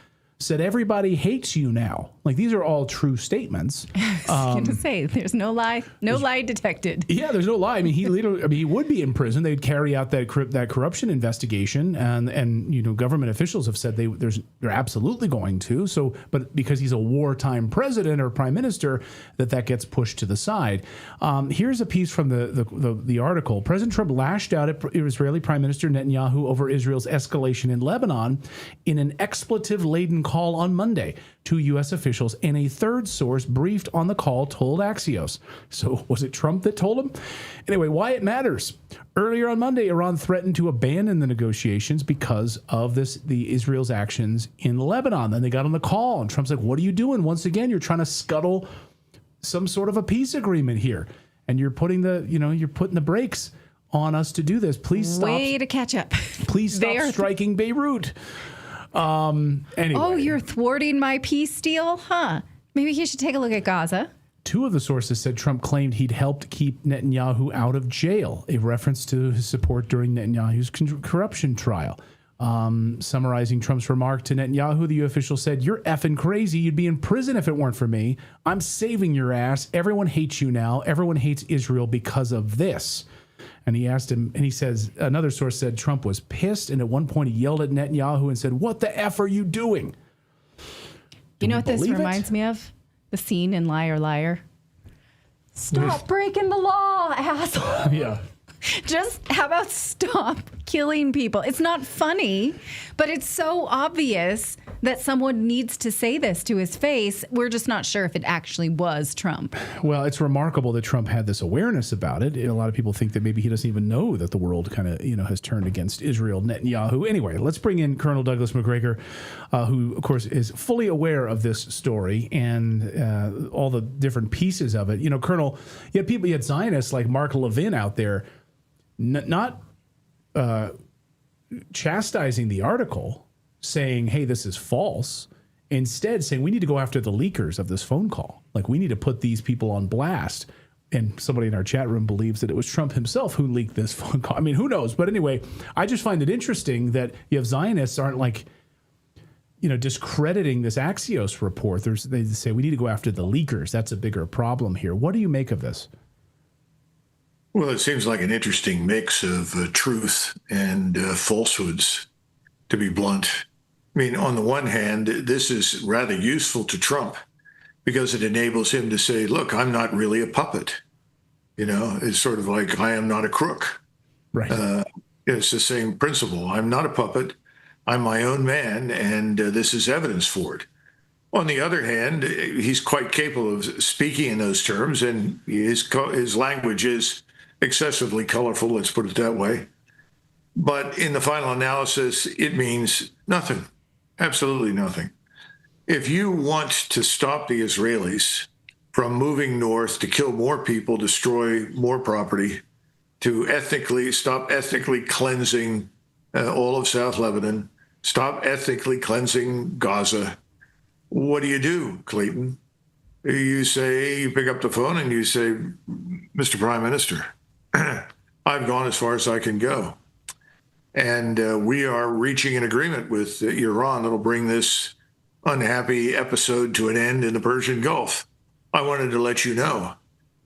said everybody hates you now. Like, these are all true statements. I was going to say, there's no lie detected. Yeah, there's no lie. I mean, he would be in prison. They'd carry out that corruption investigation, and government officials have said they're absolutely going to. So, but because he's a wartime president or prime minister, that gets pushed to the side. Here's a piece from the article. President Trump lashed out at Israeli Prime Minister Netanyahu over Israel's escalation in Lebanon in an expletive-laden call on Monday. 2 U.S. officials and a third source briefed on the call told Axios. So was it Trump that told him? Anyway, why it matters. Earlier on Monday, Iran threatened to abandon the negotiations because of the Israel's actions in Lebanon. Then they got on the call, and Trump's like, what are you doing? Once again, you're trying to scuttle some sort of a peace agreement here. And you're putting the brakes on us to do this. Please stop. Way to catch up. Please stop striking Beirut. Anyway. Oh, you're thwarting my peace deal? Huh. Maybe you should take a look at Gaza. 2 of the sources said Trump claimed he'd helped keep Netanyahu out of jail, a reference to his support during Netanyahu's corruption trial. Summarizing Trump's remark to Netanyahu, the official said, you're effing crazy. You'd be in prison if it weren't for me. I'm saving your ass. Everyone hates you now. Everyone hates Israel because of this. And he asked him, and he says, another source said Trump was pissed, and at one point he yelled at Netanyahu and said, what the F are you doing? You know what this reminds me of? The scene in Liar, Liar. Stop breaking the law, asshole. Yeah. Just how about stop killing people? It's not funny, but it's so obvious that someone needs to say this to his face. We're just not sure if it actually was Trump. Well, it's remarkable that Trump had this awareness about it. A lot of people think that maybe he doesn't even know that the world kind of, has turned against Israel, Netanyahu. Anyway, let's bring in Colonel Douglas Macgregor, who, of course, is fully aware of this story and all the different pieces of it. Colonel, you had Zionists like Mark Levin out there not chastising the article, saying, hey, this is false. Instead, saying we need to go after the leakers of this phone call. Like, we need to put these people on blast. And somebody in our chat room believes that it was Trump himself who leaked this phone call. I mean, who knows? But anyway, I just find it interesting that you have Zionists aren't discrediting this Axios report. They say we need to go after the leakers. That's a bigger problem here. What do you make of this? Well, it seems like an interesting mix of truth and falsehoods, to be blunt. I mean, on the one hand, this is rather useful to Trump because it enables him to say, look, I'm not really a puppet. It's sort of like I am not a crook. Right. It's the same principle. I'm not a puppet. I'm my own man, and this is evidence for it. On the other hand, he's quite capable of speaking in those terms, and his language is excessively colorful, let's put it that way. But in the final analysis, it means nothing, absolutely nothing. If you want to stop the Israelis from moving north to kill more people, destroy more property, to stop ethnically cleansing all of South Lebanon, stop ethnically cleansing Gaza, what do, Clayton? You pick up the phone and you say, Mr. Prime Minister, I've gone as far as I can go. And we are reaching an agreement with Iran that'll bring this unhappy episode to an end in the Persian Gulf. I wanted to let you know,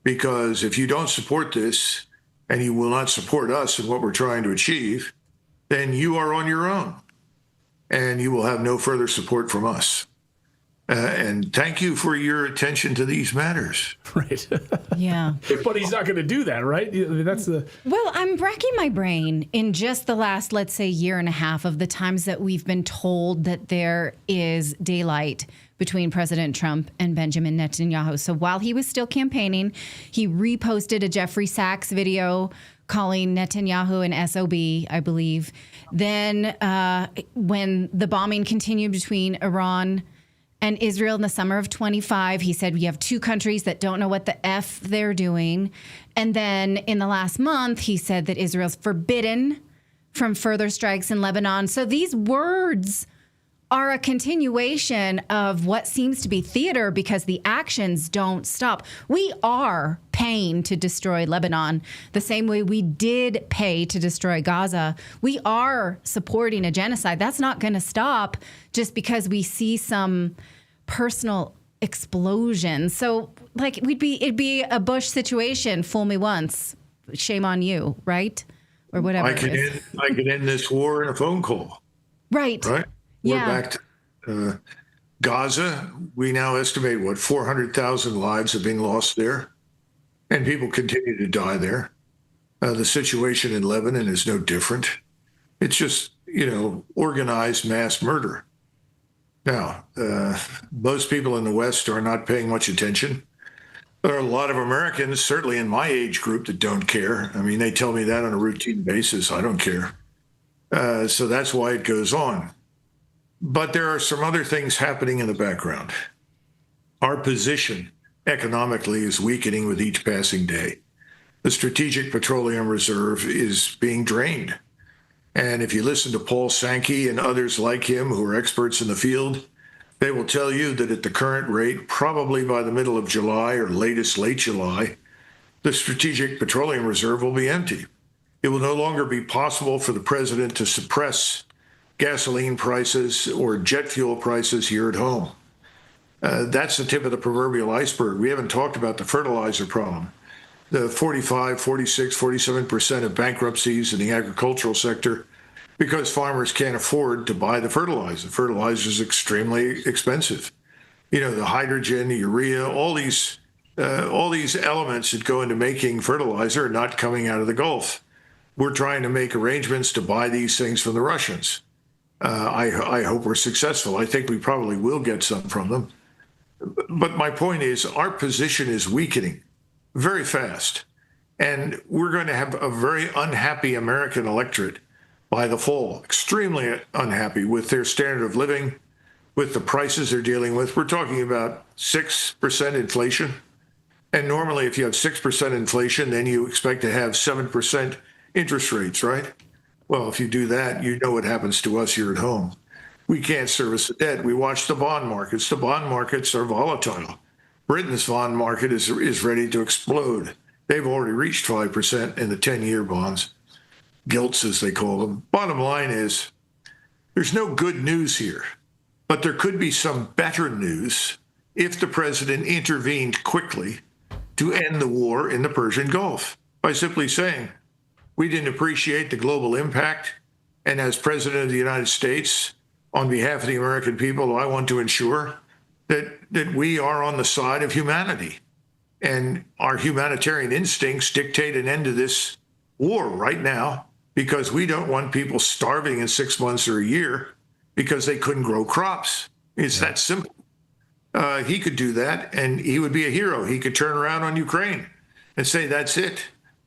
because if you don't support this and you will not support us and what we're trying to achieve, then you are on your own and you will have no further support from us. And thank you for your attention to these matters. Right. Yeah. But he's not going to do that, right? That's the. Well, I'm racking my brain in just the last, let's say, year and a half of the times that we've been told that there is daylight between President Trump and Benjamin Netanyahu. So while he was still campaigning, he reposted a Jeffrey Sachs video calling Netanyahu an SOB, I believe. Then when the bombing continued between Iran and Israel in the summer of 25, he said, we have two countries that don't know what the F they're doing. And then in the last month, he said that Israel's forbidden from further strikes in Lebanon. So these words are a continuation of what seems to be theater because the actions don't stop. We are paying to destroy Lebanon the same way we did pay to destroy Gaza. We are supporting a genocide. That's not going to stop just because we see some personal explosion. So it'd be a Bush situation. Fool me once, shame on you, right? Or whatever. I could end this war in a phone call. Right. Right. We're back to Gaza. We now estimate, 400,000 lives have been lost there, and people continue to die there. The situation in Lebanon is no different. It's just, organized mass murder. Now, most people in the West are not paying much attention. There are a lot of Americans, certainly in my age group, that don't care. I mean, they tell me that on a routine basis. I don't care. So that's why it goes on. But there are some other things happening in the background. Our position economically is weakening with each passing day. The Strategic Petroleum Reserve is being drained. And if you listen to Paul Sankey and others like him who are experts in the field, they will tell you that at the current rate, probably by the middle of July or latest late July, the Strategic Petroleum Reserve will be empty. It will no longer be possible for the president to suppress gasoline prices or jet fuel prices here at home. That's the tip of the proverbial iceberg. We haven't talked about the fertilizer problem. The 45, 46, 47% of bankruptcies in the agricultural sector because farmers can't afford to buy the fertilizer. Fertilizer is extremely expensive. The hydrogen, the urea, all these elements that go into making fertilizer are not coming out of the Gulf. We're trying to make arrangements to buy these things from the Russians. I hope we're successful. I think we probably will get some from them. But my point is, our position is weakening very fast. And we're going to have a very unhappy American electorate by the fall, extremely unhappy with their standard of living, with the prices they're dealing with. We're talking about 6% inflation. And normally, if you have 6% inflation, then you expect to have 7% interest rates, right? Well, if you do that, you know what happens to us here at home. We can't service the debt. We watch the bond markets. The bond markets are volatile. Britain's bond market is ready to explode. They've already reached 5% in the 10-year bonds, gilts as they call them. Bottom line is, there's no good news here, but there could be some better news if the president intervened quickly to end the war in the Persian Gulf by simply saying, we didn't appreciate the global impact, and as president of the United States, on behalf of the American people, I want to ensure that we are on the side of humanity. And our humanitarian instincts dictate an end to this war right now because we don't want people starving in 6 months or a year because they couldn't grow crops. It's that simple. he could do that, and he would be a hero. He could turn around on Ukraine and say, that's it.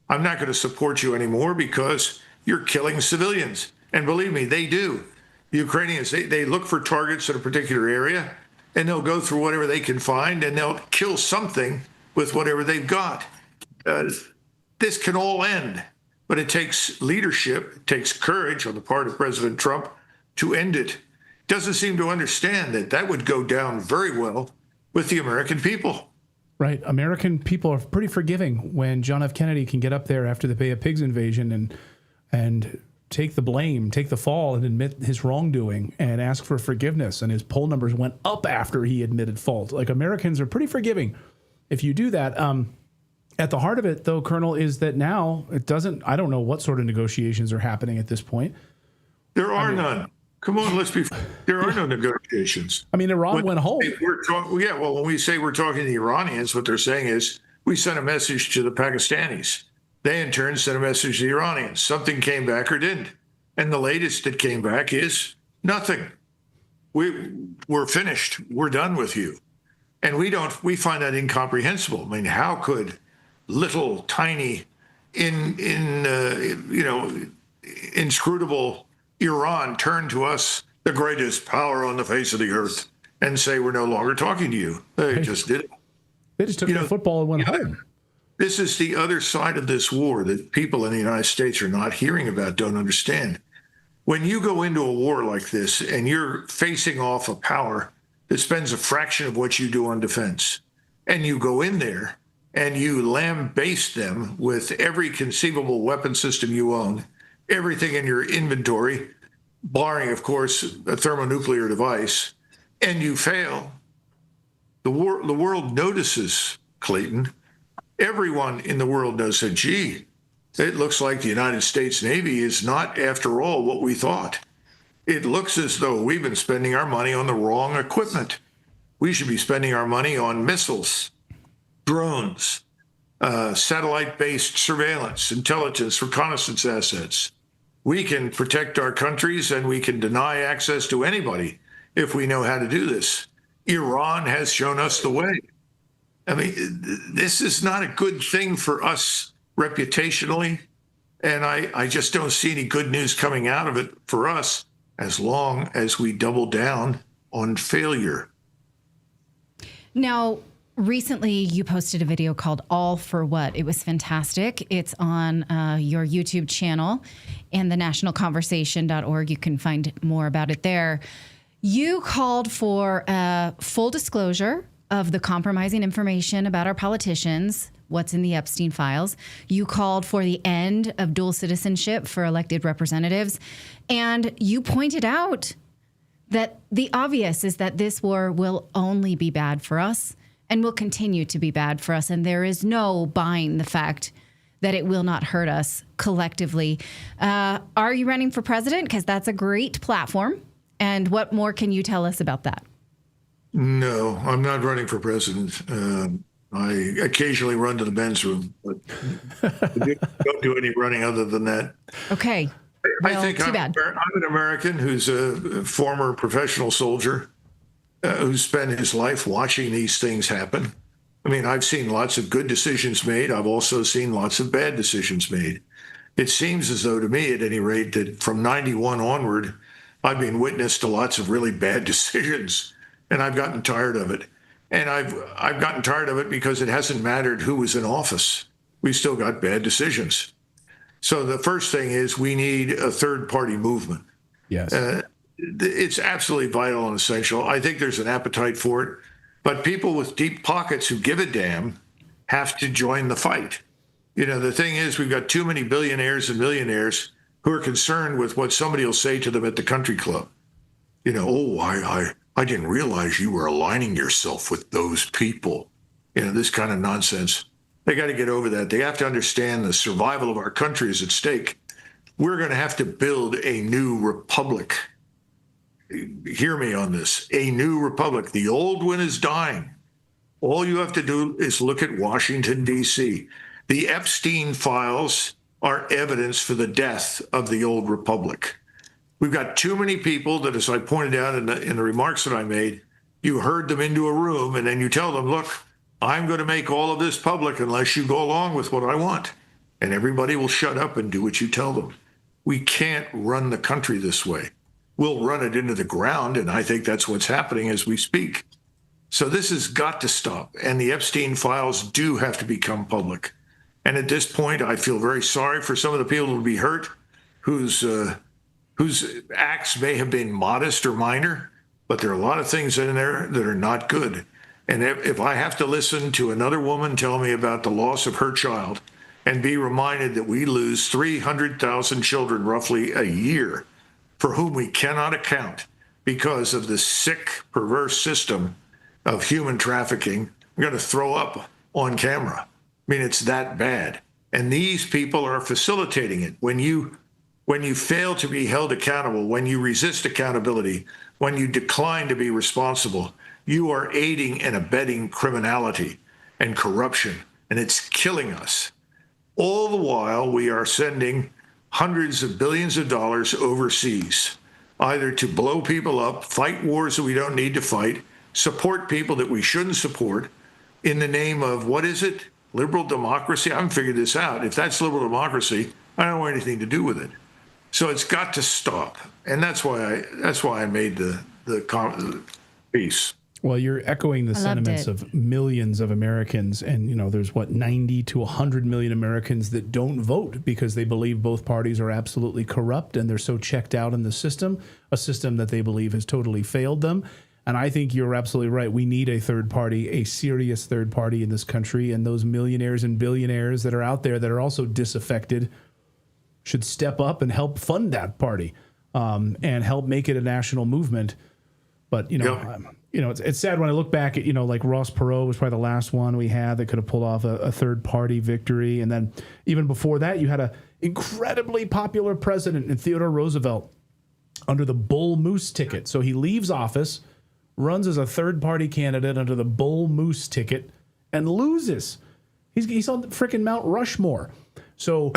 I'm not going to support you anymore because you're killing civilians. And believe me, they do. The Ukrainians, they look for targets in a particular area, and they'll go through whatever they can find, and they'll kill something with whatever they've got. This can all end, but it takes leadership, it takes courage on the part of President Trump to end it. Doesn't seem to understand that that would go down very well with the American people. Right. American people are pretty forgiving when John F. Kennedy can get up there after the Bay of Pigs invasion and take the blame, take the fall, and admit his wrongdoing and ask for forgiveness. And his poll numbers went up after he admitted fault. Like, Americans are pretty forgiving if you do that. At the heart of it, though, Colonel, is that now it doesn't, I don't know what sort of negotiations are happening at this point. There are none. Come on, there are no negotiations. I mean, Iran went home. Well, when we say we're talking to the Iranians, what they're saying is we sent a message to the Pakistanis. They, in turn, sent a message to the Iranians. Something came back or didn't. And the latest that came back is nothing. We're finished. We're done with you. And we find that incomprehensible. I mean, how could little, tiny, inscrutable Iran turn to us, the greatest power on the face of the earth, and say we're no longer talking to you? They just did it. They just took the football and went home. This is the other side of this war that people in the United States are not hearing about, don't understand. When you go into a war like this and you're facing off a power that spends a fraction of what you do on defense, and you go in there and you lambaste them with every conceivable weapon system you own, everything in your inventory, barring, of course, a thermonuclear device, and you fail, the world notices, Clayton. Everyone in the world knows that, gee, it looks like the United States Navy is not, after all, what we thought. It looks as though we've been spending our money on the wrong equipment. We should be spending our money on missiles, drones, satellite-based surveillance, intelligence, reconnaissance assets. We can protect our countries and we can deny access to anybody if we know how to do this. Iran has shown us the way. I mean, this is not a good thing for us reputationally, and I just don't see any good news coming out of it for us as long as we double down on failure. Now, recently you posted a video called All for What? It was fantastic. It's on your YouTube channel and the nationalconversation.org. You can find more about it there. You called for full disclosure of the compromising information about our politicians, what's in the Epstein files. You called for the end of dual citizenship for elected representatives. And you pointed out that the obvious is that this war will only be bad for us and will continue to be bad for us. And there is no buying the fact that it will not hurt us collectively. Are you running for president? Because that's a great platform. And what more can you tell us about that? No, I'm not running for president. I occasionally run to the men's room, but don't do any running other than that. Okay. Well, I think I'm an American who's a former professional soldier who spent his life watching these things happen. I mean, I've seen lots of good decisions made. I've also seen lots of bad decisions made. It seems as though, to me at any rate, that from 91 onward, I've been witness to lots of really bad decisions, and I've gotten tired of it. And I've gotten tired of it because it hasn't mattered who was in office. We still got bad decisions. So the first thing is we need a third-party movement. Yes. It's absolutely vital and essential. I think there's an appetite for it. But people with deep pockets who give a damn have to join the fight. You know, the thing is, we've got too many billionaires and millionaires who are concerned with what somebody will say to them at the country club. You know, oh, I didn't realize you were aligning yourself with those people. You know, this kind of nonsense. They got to get over that. They have to understand the survival of our country is at stake. We're going to have to build a new republic. Hear me on this. A new republic. The old one is dying. All you have to do is look at Washington, D.C. The Epstein files are evidence for the death of the old republic. We've got too many people that, as I pointed out in the remarks that I made, You herd them into a room and then you tell them, look, I'm going to make all of this public unless you go along with what I want. And everybody will shut up and do what you tell them. We can't run the country this way. We'll run it into the ground, and I think that's what's happening as we speak. So this has got to stop, and the Epstein files do have to become public. And at this point, I feel very sorry for some of the people who will be hurt, whose acts may have been modest or minor, but there are a lot of things in there that are not good. And if I have to listen to another woman tell me about the loss of her child and be reminded that we lose 300,000 children roughly a year for whom we cannot account because of the sick, perverse system of human trafficking, I'm going to throw up on camera. I mean, it's that bad. And these people are facilitating it. When you fail to be held accountable, when you resist accountability, when you decline to be responsible, you are aiding and abetting criminality and corruption, and it's killing us. All the while, we are sending hundreds of billions of dollars overseas, either to blow people up, fight wars that we don't need to fight, support people that we shouldn't support in the name of, what is it? Liberal democracy? I haven't figured this out. If that's liberal democracy, I don't want anything to do with it. So it's got to stop. And that's why I made the piece. Well, you're echoing the sentiments of millions of Americans. And, you know, there's 90 to 100 million Americans that don't vote because they believe both parties are absolutely corrupt and they're so checked out in the system, a system that they believe has totally failed them. And I think you're absolutely right. We need a third party, a serious third party in this country. And those millionaires and billionaires that are out there that are also disaffected should step up and help fund that party and help make it a national movement. But, it's sad when I look back at, like Ross Perot was probably the last one we had that could have pulled off a third party victory. And then even before that, you had an incredibly popular president in Theodore Roosevelt under the Bull Moose ticket. So he leaves office, runs as a third party candidate under the Bull Moose ticket and loses. He's on freaking Mount Rushmore. So,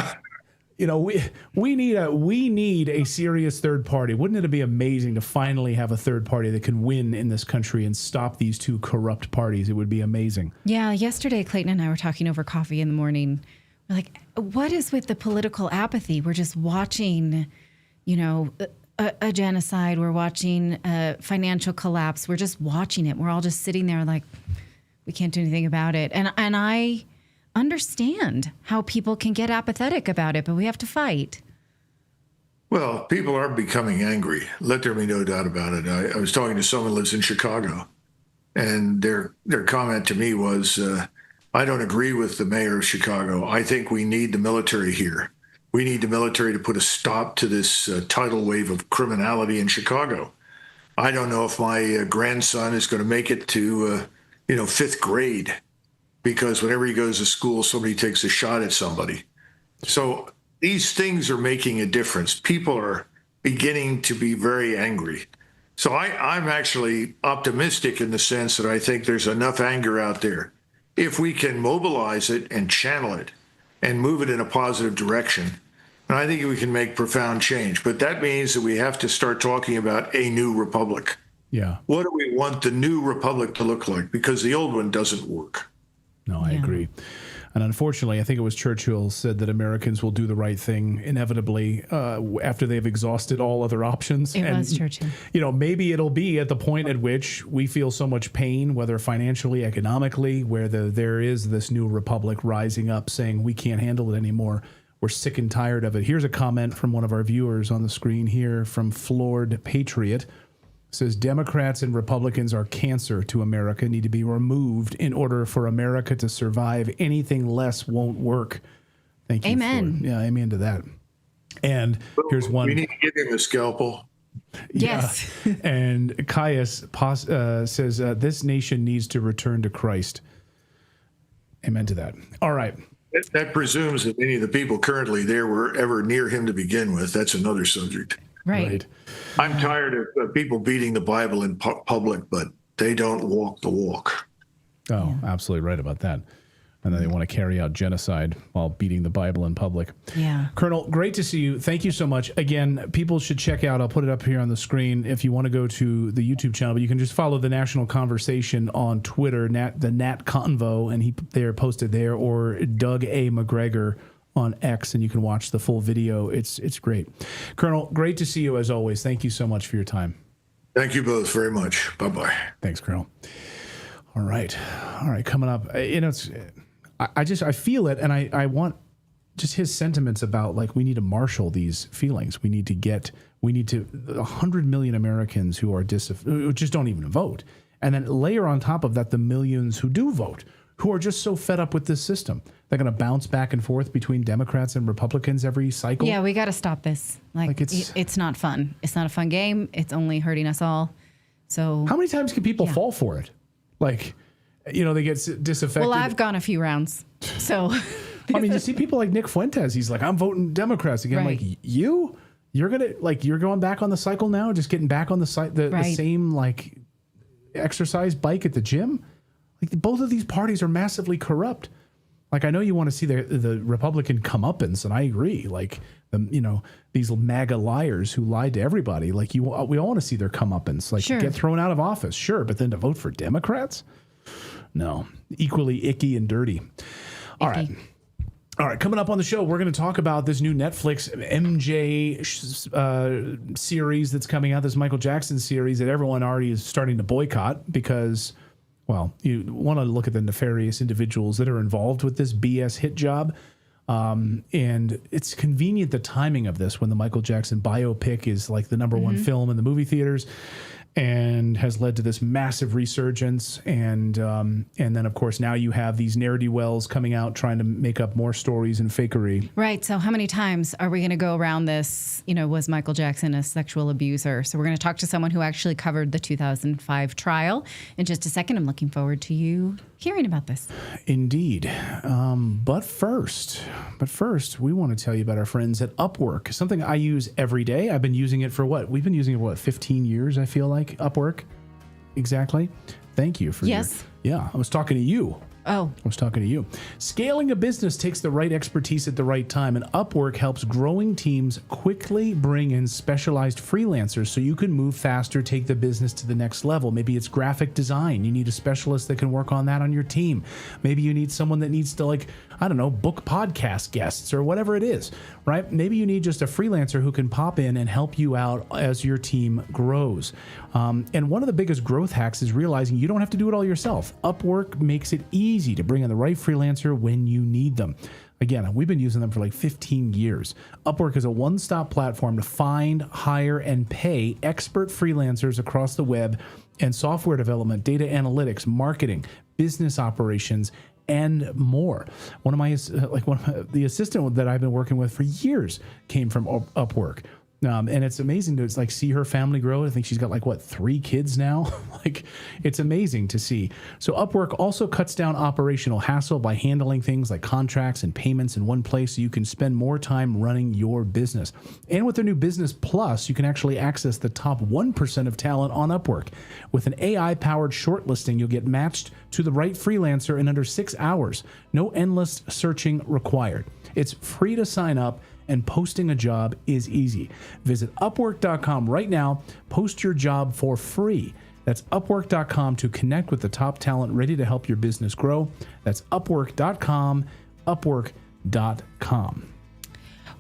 we need a serious third party. Wouldn't it be amazing to finally have a third party that can win in this country and stop these two corrupt parties? It would be amazing. Yeah. Yesterday, Clayton and I were talking over coffee in the morning. We're like, what is with the political apathy? We're just watching, a genocide. We're watching a financial collapse. We're just watching it. We're all just sitting there like, we can't do anything about it. And I understand how people can get apathetic about it, but we have to fight. Well, people are becoming angry. Let there be no doubt about it. I was talking to someone who lives in Chicago, and their comment to me was, I don't agree with the mayor of Chicago. I think we need the military here. We need the military to put a stop to this tidal wave of criminality in Chicago. I don't know if my grandson is going to make it to, fifth grade, because whenever he goes to school, somebody takes a shot at somebody. So these things are making a difference. People are beginning to be very angry. So I'm actually optimistic in the sense that I think there's enough anger out there. If we can mobilize it and channel it and move it in a positive direction, and I think we can make profound change. But that means that we have to start talking about a new republic. Yeah. What do we want the new republic to look like? Because the old one doesn't work. No, I agree. And unfortunately, I think it was Churchill said that Americans will do the right thing inevitably after they've exhausted all other options. It was Churchill. Maybe it'll be at the point at which we feel so much pain, whether financially, economically, where there is this new republic rising up saying we can't handle it anymore. We're sick and tired of it. Here's a comment from one of our viewers on the screen here from Floored Patriot. Says Democrats and Republicans are cancer to America, need to be removed in order for America to survive. Anything less won't work. Thank you. Amen. Yeah, amen to that. And here's one. We need to give him a scalpel. Yes. Yeah. And Caius says this nation needs to return to Christ. Amen to that. All right. That presumes that any of the people currently there were ever near him to begin with. That's another subject. Right. I'm tired of people beating the Bible in public, but they don't walk the walk. Oh, absolutely right about that. And then they want to carry out genocide while beating the Bible in public. Yeah. Colonel, great to see you. Thank you so much. Again, people should check out, I'll put it up here on the screen if you want to go to the YouTube channel, but you can just follow the National Conversation on Twitter, the Nat Convo, and they're posted there, or Doug A. McGregor on X, and you can watch the full video. It's great. Colonel, great to see you as always. Thank you so much for your time. Thank you both very much. Bye-bye. Thanks, Colonel. All right. Coming up, I feel it, and I want just his sentiments about, like, we need to marshal these feelings. We need to 100 million Americans who just don't even vote. And then layer on top of that the millions who do vote, who are just so fed up with this system. They're going to bounce back and forth between Democrats and Republicans every cycle. Yeah, we got to stop this. Like it's not fun. It's not a fun game. It's only hurting us all. So how many times can people fall for it? Like, they get disaffected. Well, I've gone a few rounds. So I mean, you see people like Nick Fuentes. He's like, I'm voting Democrats again. Right. I'm like, you're going back on the cycle now, just getting back on the same like exercise bike at the gym. Like, both of these parties are massively corrupt. Like, I know you want to see the Republican comeuppance, and I agree. Like, these MAGA liars who lied to everybody. Like, we all want to see their comeuppance. Like, sure. Get thrown out of office, sure, but then to vote for Democrats? No. Equally icky and dirty. All right. Coming up on the show, we're going to talk about this new Netflix MJ series that's coming out, this Michael Jackson series that everyone already is starting to boycott because, well, you want to look at the nefarious individuals that are involved with this BS hit job. And it's convenient, the timing of this, when the Michael Jackson biopic is like the number one film in the movie theaters and has led to this massive resurgence. And then, of course, now you have these ne'er-do-wells coming out trying to make up more stories and fakery. Right. So how many times are we going to go around this, was Michael Jackson a sexual abuser? So we're going to talk to someone who actually covered the 2005 trial in just a second. I'm looking forward to you hearing about this. Indeed. But first, we want to tell you about our friends at Upwork, something I use every day. I've been using it for we've been using it 15 years, I feel like. Upwork. Exactly. Thank you for I was talking to you. Oh. I was talking to you. Scaling a business takes the right expertise at the right time, and Upwork helps growing teams quickly bring in specialized freelancers so you can move faster, take the business to the next level. Maybe it's graphic design. You need a specialist that can work on that on your team. Maybe you need someone that needs to, book podcast guests or whatever it is, right? Maybe you need just a freelancer who can pop in and help you out as your team grows. And one of the biggest growth hacks is realizing you don't have to do it all yourself. Upwork makes it easy to bring in the right freelancer when you need them. Again, we've been using them for 15 years. Upwork is a one-stop platform to find, hire, and pay expert freelancers across the web and software development, data analytics, marketing, business operations, and more. The assistant that I've been working with for years came from Upwork. And it's amazing to see her family grow. I think she's got 3 kids now. It's amazing to see. So Upwork also cuts down operational hassle by handling things like contracts and payments in one place so you can spend more time running your business. And with their new Business Plus, you can actually access the top 1% of talent on Upwork. With an AI-powered shortlisting, you'll get matched to the right freelancer in under 6 hours. No endless searching required. It's free to sign up, and posting a job is easy. Visit Upwork.com right now. Post your job for free. That's Upwork.com to connect with the top talent ready to help your business grow. That's Upwork.com, Upwork.com.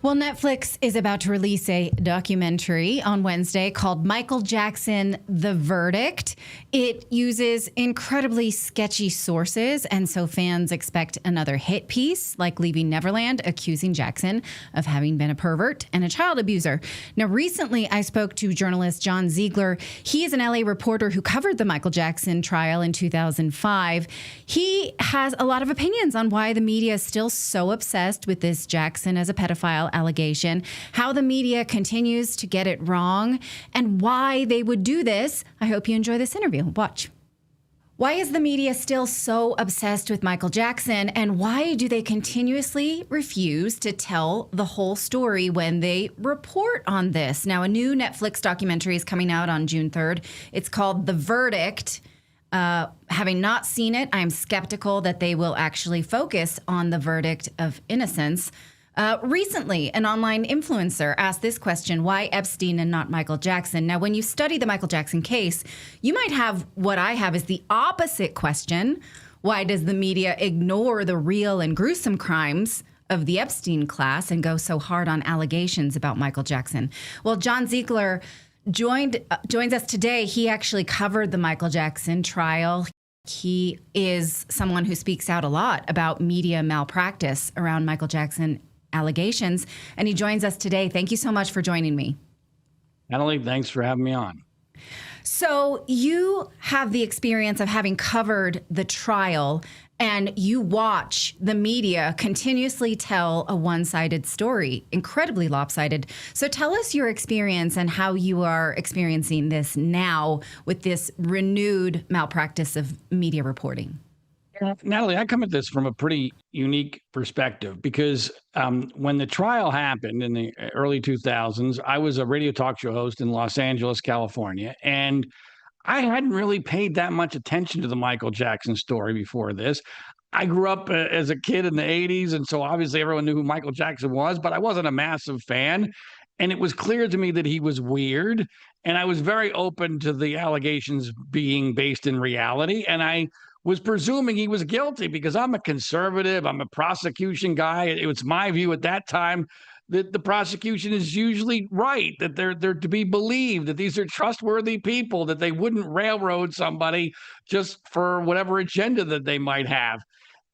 Well, Netflix is about to release a documentary on Wednesday called Michael Jackson, The Verdict. It uses incredibly sketchy sources, and so fans expect another hit piece like Leaving Neverland, accusing Jackson of having been a pervert and a child abuser. Now, recently I spoke to journalist John Ziegler. He is an LA reporter who covered the Michael Jackson trial in 2005. He has a lot of opinions on why the media is still so obsessed with this Jackson as a pedophile allegation, how the media continues to get it wrong, and why they would do this. I hope you enjoy this interview. Watch. Why is the media still so obsessed with Michael Jackson, and why do they continuously refuse to tell the whole story when they report on this? Now, a new Netflix documentary is coming out on June 3rd. It's called The Verdict. Having not seen it, I'm skeptical that they will actually focus on the verdict of innocence. Recently, an online influencer asked this question: why Epstein and not Michael Jackson? Now, when you study the Michael Jackson case, you might have what I have is the opposite question. Why does the media ignore the real and gruesome crimes of the Epstein class and go so hard on allegations about Michael Jackson? Well, John Ziegler joins us today. He actually covered the Michael Jackson trial. He is someone who speaks out a lot about media malpractice around Michael Jackson allegations, and he joins us today. Thank you so much for joining me. Natalie, thanks for having me on. So you have the experience of having covered the trial, and you watch the media continuously tell a one-sided story, incredibly lopsided. So tell us your experience and how you are experiencing this now with this renewed malpractice of media reporting. Natalie, I come at this from a pretty unique perspective because when the trial happened in the early 2000s, I was a radio talk show host in Los Angeles, California, and I hadn't really paid that much attention to the Michael Jackson story before this. I grew up as a kid in the 80s, and so obviously everyone knew who Michael Jackson was, but I wasn't a massive fan. And it was clear to me that he was weird, and I was very open to the allegations being based in reality, and I was presuming he was guilty because I'm a conservative, I'm a prosecution guy. It was my view at that time that the prosecution is usually right, that they're to be believed, that these are trustworthy people, that they wouldn't railroad somebody just for whatever agenda that they might have.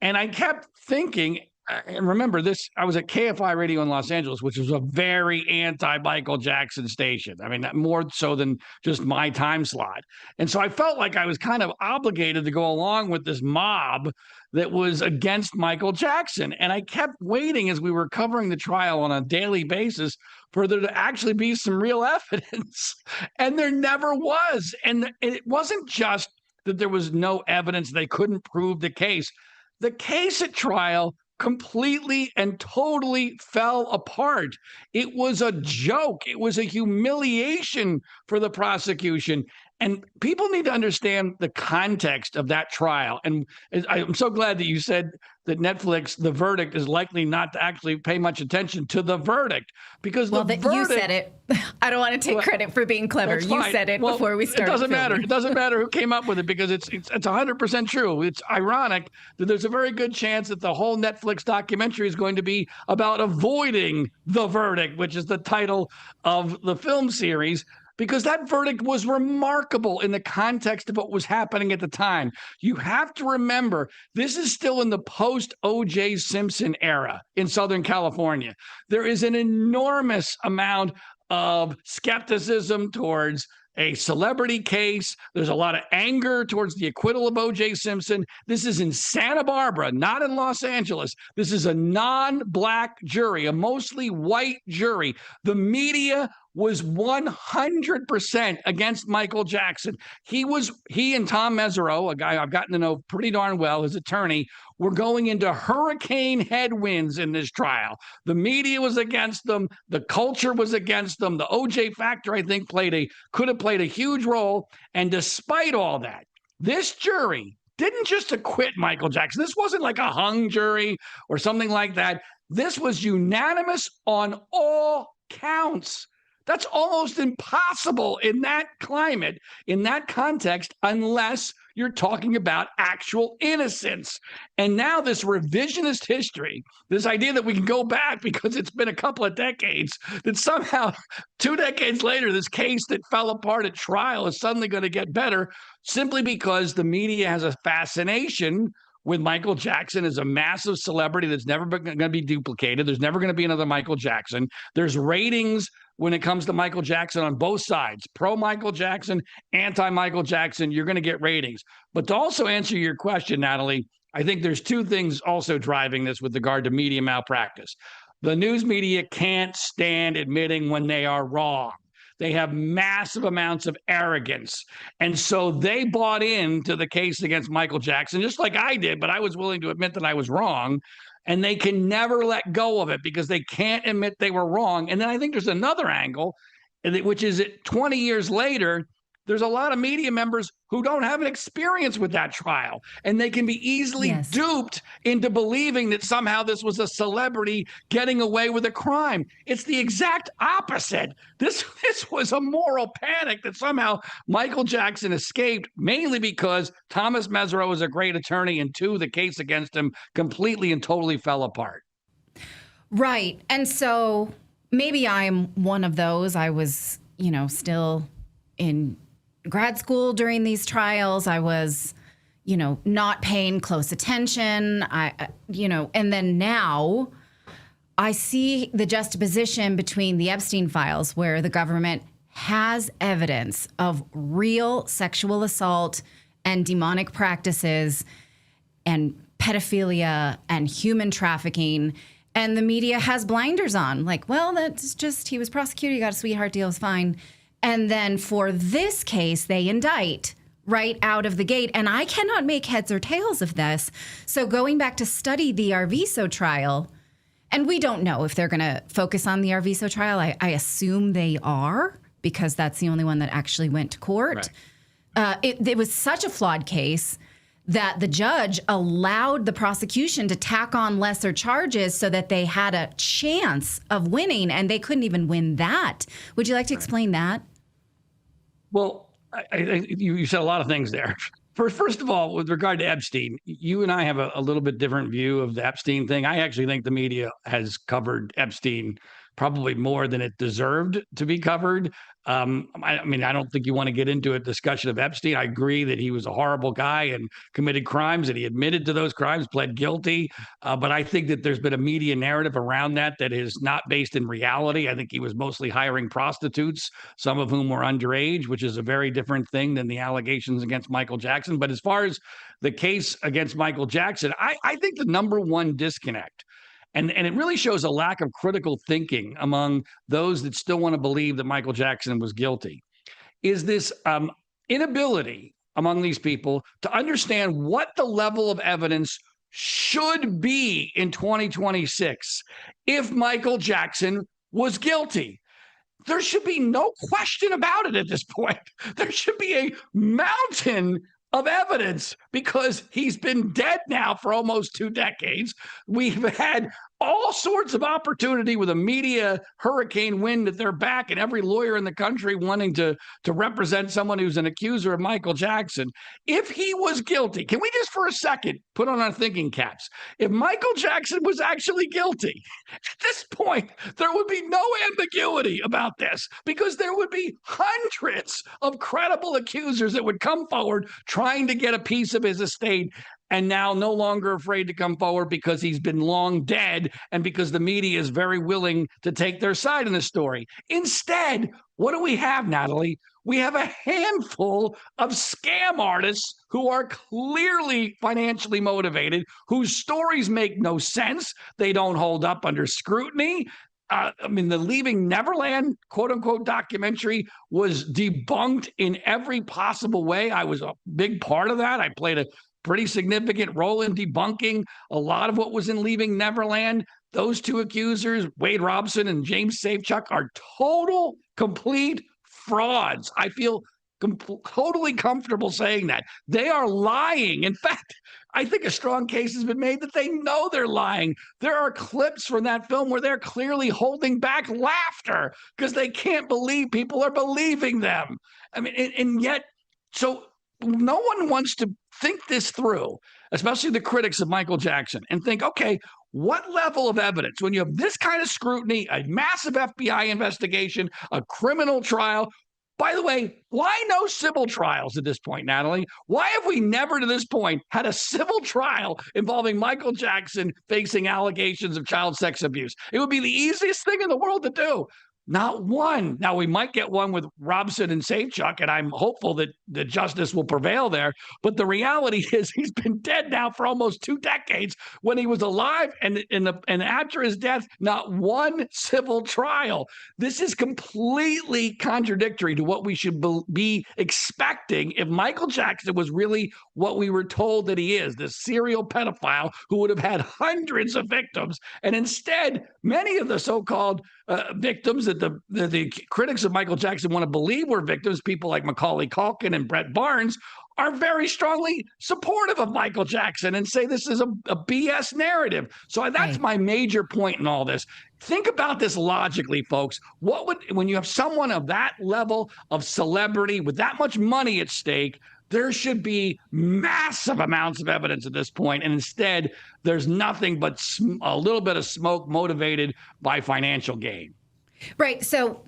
And I kept thinking, and remember this, I was at KFI Radio in Los Angeles, which was a very anti-Michael Jackson station. I mean, more so than just my time slot. And so I felt like I was kind of obligated to go along with this mob that was against Michael Jackson. And I kept waiting as we were covering the trial on a daily basis for there to actually be some real evidence. And there never was. And it wasn't just that there was no evidence, they couldn't prove the case. The case at trial completely and totally fell apart. It was a joke. It was a humiliation for the prosecution. And people need to understand the context of that trial. And I'm so glad that you said that Netflix, the verdict, is likely not to actually pay much attention to the verdict because verdict, you said it. I don't want to take credit for being clever. You said it before we started. It doesn't filming. matter. It doesn't matter who came up with it because it's 100% true. It's ironic that there's a very good chance that the whole Netflix documentary is going to be about avoiding the verdict, which is the title of the film series. Because that verdict was remarkable in the context of what was happening at the time. You have to remember, this is still in the post-O.J. Simpson era in Southern California. There is an enormous amount of skepticism towards a celebrity case. There's a lot of anger towards the acquittal of O.J. Simpson. This is in Santa Barbara, not in Los Angeles. This is a non-black jury, a mostly white jury. The media was 100% against Michael Jackson. He and Tom Mesereau, a guy I've gotten to know pretty darn well, his attorney, were going into hurricane headwinds in this trial. The media was against them. The culture was against them. The OJ factor, I think, could have played a huge role. And despite all that, this jury didn't just acquit Michael Jackson. This wasn't like a hung jury or something like that. This was unanimous on all counts. That's almost impossible in that climate, in that context, unless you're talking about actual innocence. And now this revisionist history, this idea that we can go back because it's been a couple of decades, that somehow 2 decades later, this case that fell apart at trial is suddenly going to get better simply because the media has a fascination with Michael Jackson as a massive celebrity that's never going to be duplicated. There's never going to be another Michael Jackson. There's ratings when it comes to Michael Jackson on both sides, pro-Michael Jackson, anti-Michael Jackson. You're going to get ratings. But to also answer your question, Natalie, I think there's 2 things also driving this with regard to media malpractice. The news media can't stand admitting when they are wrong. They have massive amounts of arrogance. And so they bought into the case against Michael Jackson, just like I did, but I was willing to admit that I was wrong. And they can never let go of it because they can't admit they were wrong. And then I think there's another angle, which is that 20 years later, there's a lot of media members who don't have an experience with that trial, and they can be easily duped into believing that somehow this was a celebrity getting away with a crime. It's the exact opposite. This was a moral panic that somehow Michael Jackson escaped, mainly because Thomas Mesereau was a great attorney, and two, the case against him completely and totally fell apart. Right. And so maybe I'm one of those. I was, still in grad school during these trials. I was, not paying close attention. And then now I see the juxtaposition between the Epstein files, where the government has evidence of real sexual assault and demonic practices and pedophilia and human trafficking. And the media has blinders on, like, well, that's just, he was prosecuted, he got a sweetheart deal, it's fine. And then for this case, they indict right out of the gate. And I cannot make heads or tails of this. So going back to study the Arvizo trial, and we don't know if they're going to focus on the Arvizo trial. I assume they are, because that's the only one that actually went to court. Right. It was such a flawed case that the judge allowed the prosecution to tack on lesser charges so that they had a chance of winning, and they couldn't even win that. Would you like to explain that? Well, you said a lot of things there. First of all, with regard to Epstein, you and I have a little bit different view of the Epstein thing. I actually think the media has covered Epstein probably more than it deserved to be covered. I mean, I don't think you want to get into a discussion of Epstein. I agree that he was a horrible guy and committed crimes, and he admitted to those crimes, pled guilty. But I think that there's been a media narrative around that is not based in reality. I think he was mostly hiring prostitutes, some of whom were underage, which is a very different thing than the allegations against Michael Jackson. But as far as the case against Michael Jackson, I think the number one disconnect, and it really shows a lack of critical thinking among those that still want to believe that Michael Jackson was guilty, is this inability among these people to understand what the level of evidence should be in 2026 if Michael Jackson was guilty. There should be no question about it at this point. There should be a mountain of evidence, because he's been dead now for almost 2 decades. We've had all sorts of opportunity with a media hurricane wind at their back, and every lawyer in the country wanting to represent someone who's an accuser of Michael Jackson. If he was guilty, can we just for a second put on our thinking caps? If Michael Jackson was actually guilty, at this point, there would be no ambiguity about this, because there would be hundreds of credible accusers that would come forward trying to get a piece of his estate, and now no longer afraid to come forward because he's been long dead and because the media is very willing to take their side in the story. Instead, what do we have, Natalie? We have a handful of scam artists who are clearly financially motivated, whose stories make no sense. They don't hold up under scrutiny. I mean, the Leaving Neverland, quote unquote, documentary was debunked in every possible way. I was a big part of that. I played a pretty significant role in debunking a lot of what was in Leaving Neverland. Those two accusers, Wade Robson and James Safechuck, are total, complete frauds. I feel totally comfortable saying that. They are lying. In fact, I think a strong case has been made that they know they're lying. There are clips from that film where they're clearly holding back laughter because they can't believe people are believing them. I mean, and yet, so no one wants to think this through, especially the critics of Michael Jackson, and think, okay, what level of evidence, when you have this kind of scrutiny, a massive FBI investigation, a criminal trial? By the way, why no civil trials at this point, Natalie? Why have we never to this point had a civil trial involving Michael Jackson facing allegations of child sex abuse? It would be the easiest thing in the world to do. Not one. Now, we might get one with Robson and Safechuck, and I'm hopeful that the justice will prevail there. But the reality is he's been dead now for almost 2 decades. When he was alive and after his death, not one civil trial. This is completely contradictory to what we should be expecting if Michael Jackson was really what we were told that he is, this serial pedophile who would have had hundreds of victims. And instead, many of the so-called victims that the critics of Michael Jackson want to believe were victims, people like Macaulay Culkin and Brett Barnes, are very strongly supportive of Michael Jackson and say this is a BS narrative. So that's my major point in all this. Think about this logically, folks. When you have someone of that level of celebrity with that much money at stake, there should be massive amounts of evidence at this point. And instead, there's nothing but a little bit of smoke motivated by financial gain. Right. So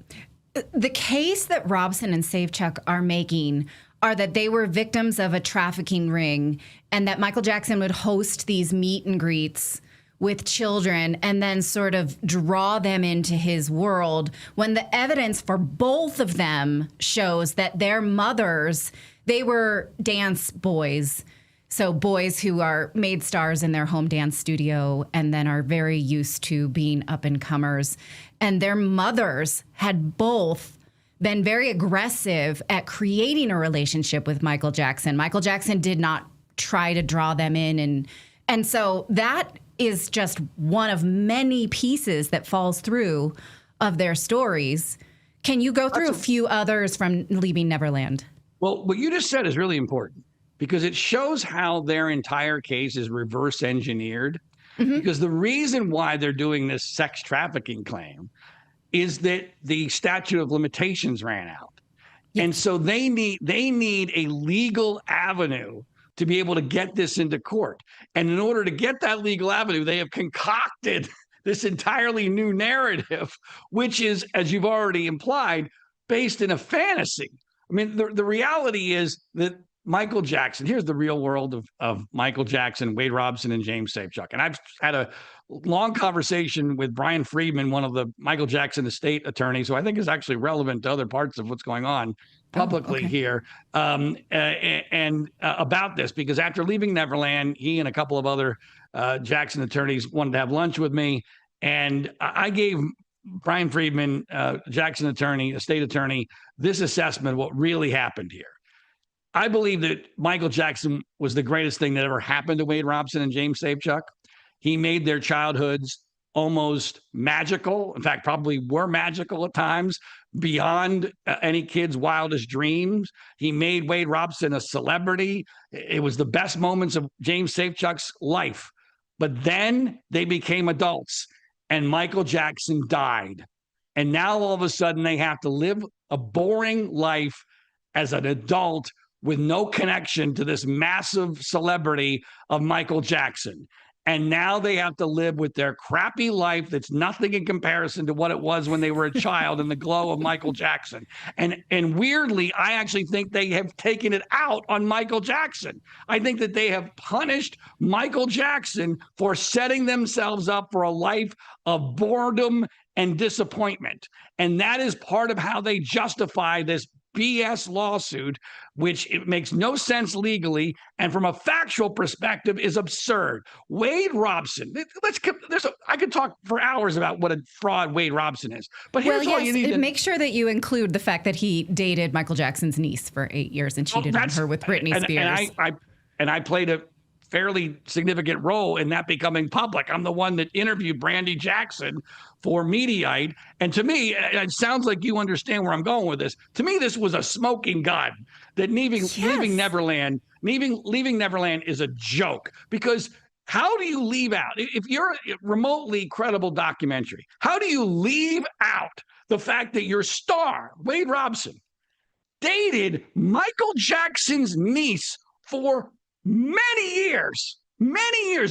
the case that Robson and Safechuck are making are that they were victims of a trafficking ring and that Michael Jackson would host these meet and greets with children and then sort of draw them into his world, when the evidence for both of them shows that their mothers, they were dance boys. So boys who are made stars in their home dance studio and then are very used to being up and comers. And their mothers had both been very aggressive at creating a relationship with Michael Jackson. Michael Jackson did not try to draw them in. And so that is just one of many pieces that falls through of their stories. Can you go through a few others from Leaving Neverland? Well, what you just said is really important because it shows how their entire case is reverse engineered. Mm-hmm. Because the reason why they're doing this sex trafficking claim is that the statute of limitations ran out. Yes. And so they need a legal avenue to be able to get this into court. And in order to get that legal avenue, they have concocted this entirely new narrative, which is, as you've already implied, based in a fantasy. I mean, the reality is that Michael Jackson, here's the real world of Michael Jackson, Wade Robson, and James Safechuck. And I've had a long conversation with Brian Friedman, one of the Michael Jackson estate attorneys, who I think is actually relevant to other parts of what's going on publicly here, and about this, because after Leaving Neverland, he and a couple of other Jackson attorneys wanted to have lunch with me. And I gave Brian Friedman, Jackson attorney, estate attorney, this assessment of what really happened here. I believe that Michael Jackson was the greatest thing that ever happened to Wade Robson and James Safechuck. He made their childhoods almost magical. In fact, probably were magical at times, beyond any kid's wildest dreams. He made Wade Robson a celebrity. It was the best moments of James Safechuck's life. But then they became adults and Michael Jackson died. And now all of a sudden they have to live a boring life as an adult with no connection to this massive celebrity of Michael Jackson. And now they have to live with their crappy life that's nothing in comparison to what it was when they were a child in the glow of Michael Jackson. And weirdly, I actually think they have taken it out on Michael Jackson. I think that they have punished Michael Jackson for setting themselves up for a life of boredom and disappointment. And that is part of how they justify this BS lawsuit, which it makes no sense legally, and from a factual perspective is absurd. Wade Robson, I could talk for hours about what a fraud Wade Robson is, but here's all you need. Make sure that you include the fact that he dated Michael Jackson's niece for 8 years and cheated on her with Britney Spears. And I played a fairly significant role in that becoming public. I'm the one that interviewed Brandy Jackson for Mediaite. And to me, it sounds like you understand where I'm going with this. To me, this was a smoking gun that Leaving Neverland is a joke, because how do you leave out, if you're a remotely credible documentary, how do you leave out the fact that your star, Wade Robson, dated Michael Jackson's niece for many years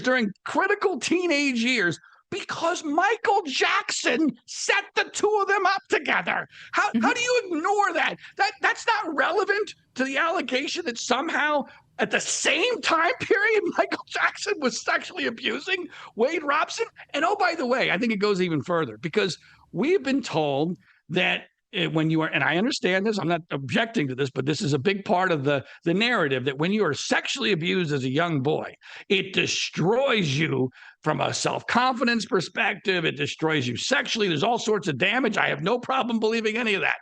during critical teenage years, because Michael Jackson set the two of them up together? How do you ignore that? That's not relevant to the allegation that somehow at the same time period Michael Jackson was sexually abusing Wade Robson. And oh, by the way, I think it goes even further, because we've been told that when you are, and I understand this, I'm not objecting to this, but this is a big part of the narrative, that when you are sexually abused as a young boy, it destroys you from a self-confidence perspective. It destroys you sexually. There's all sorts of damage. I have no problem believing any of that.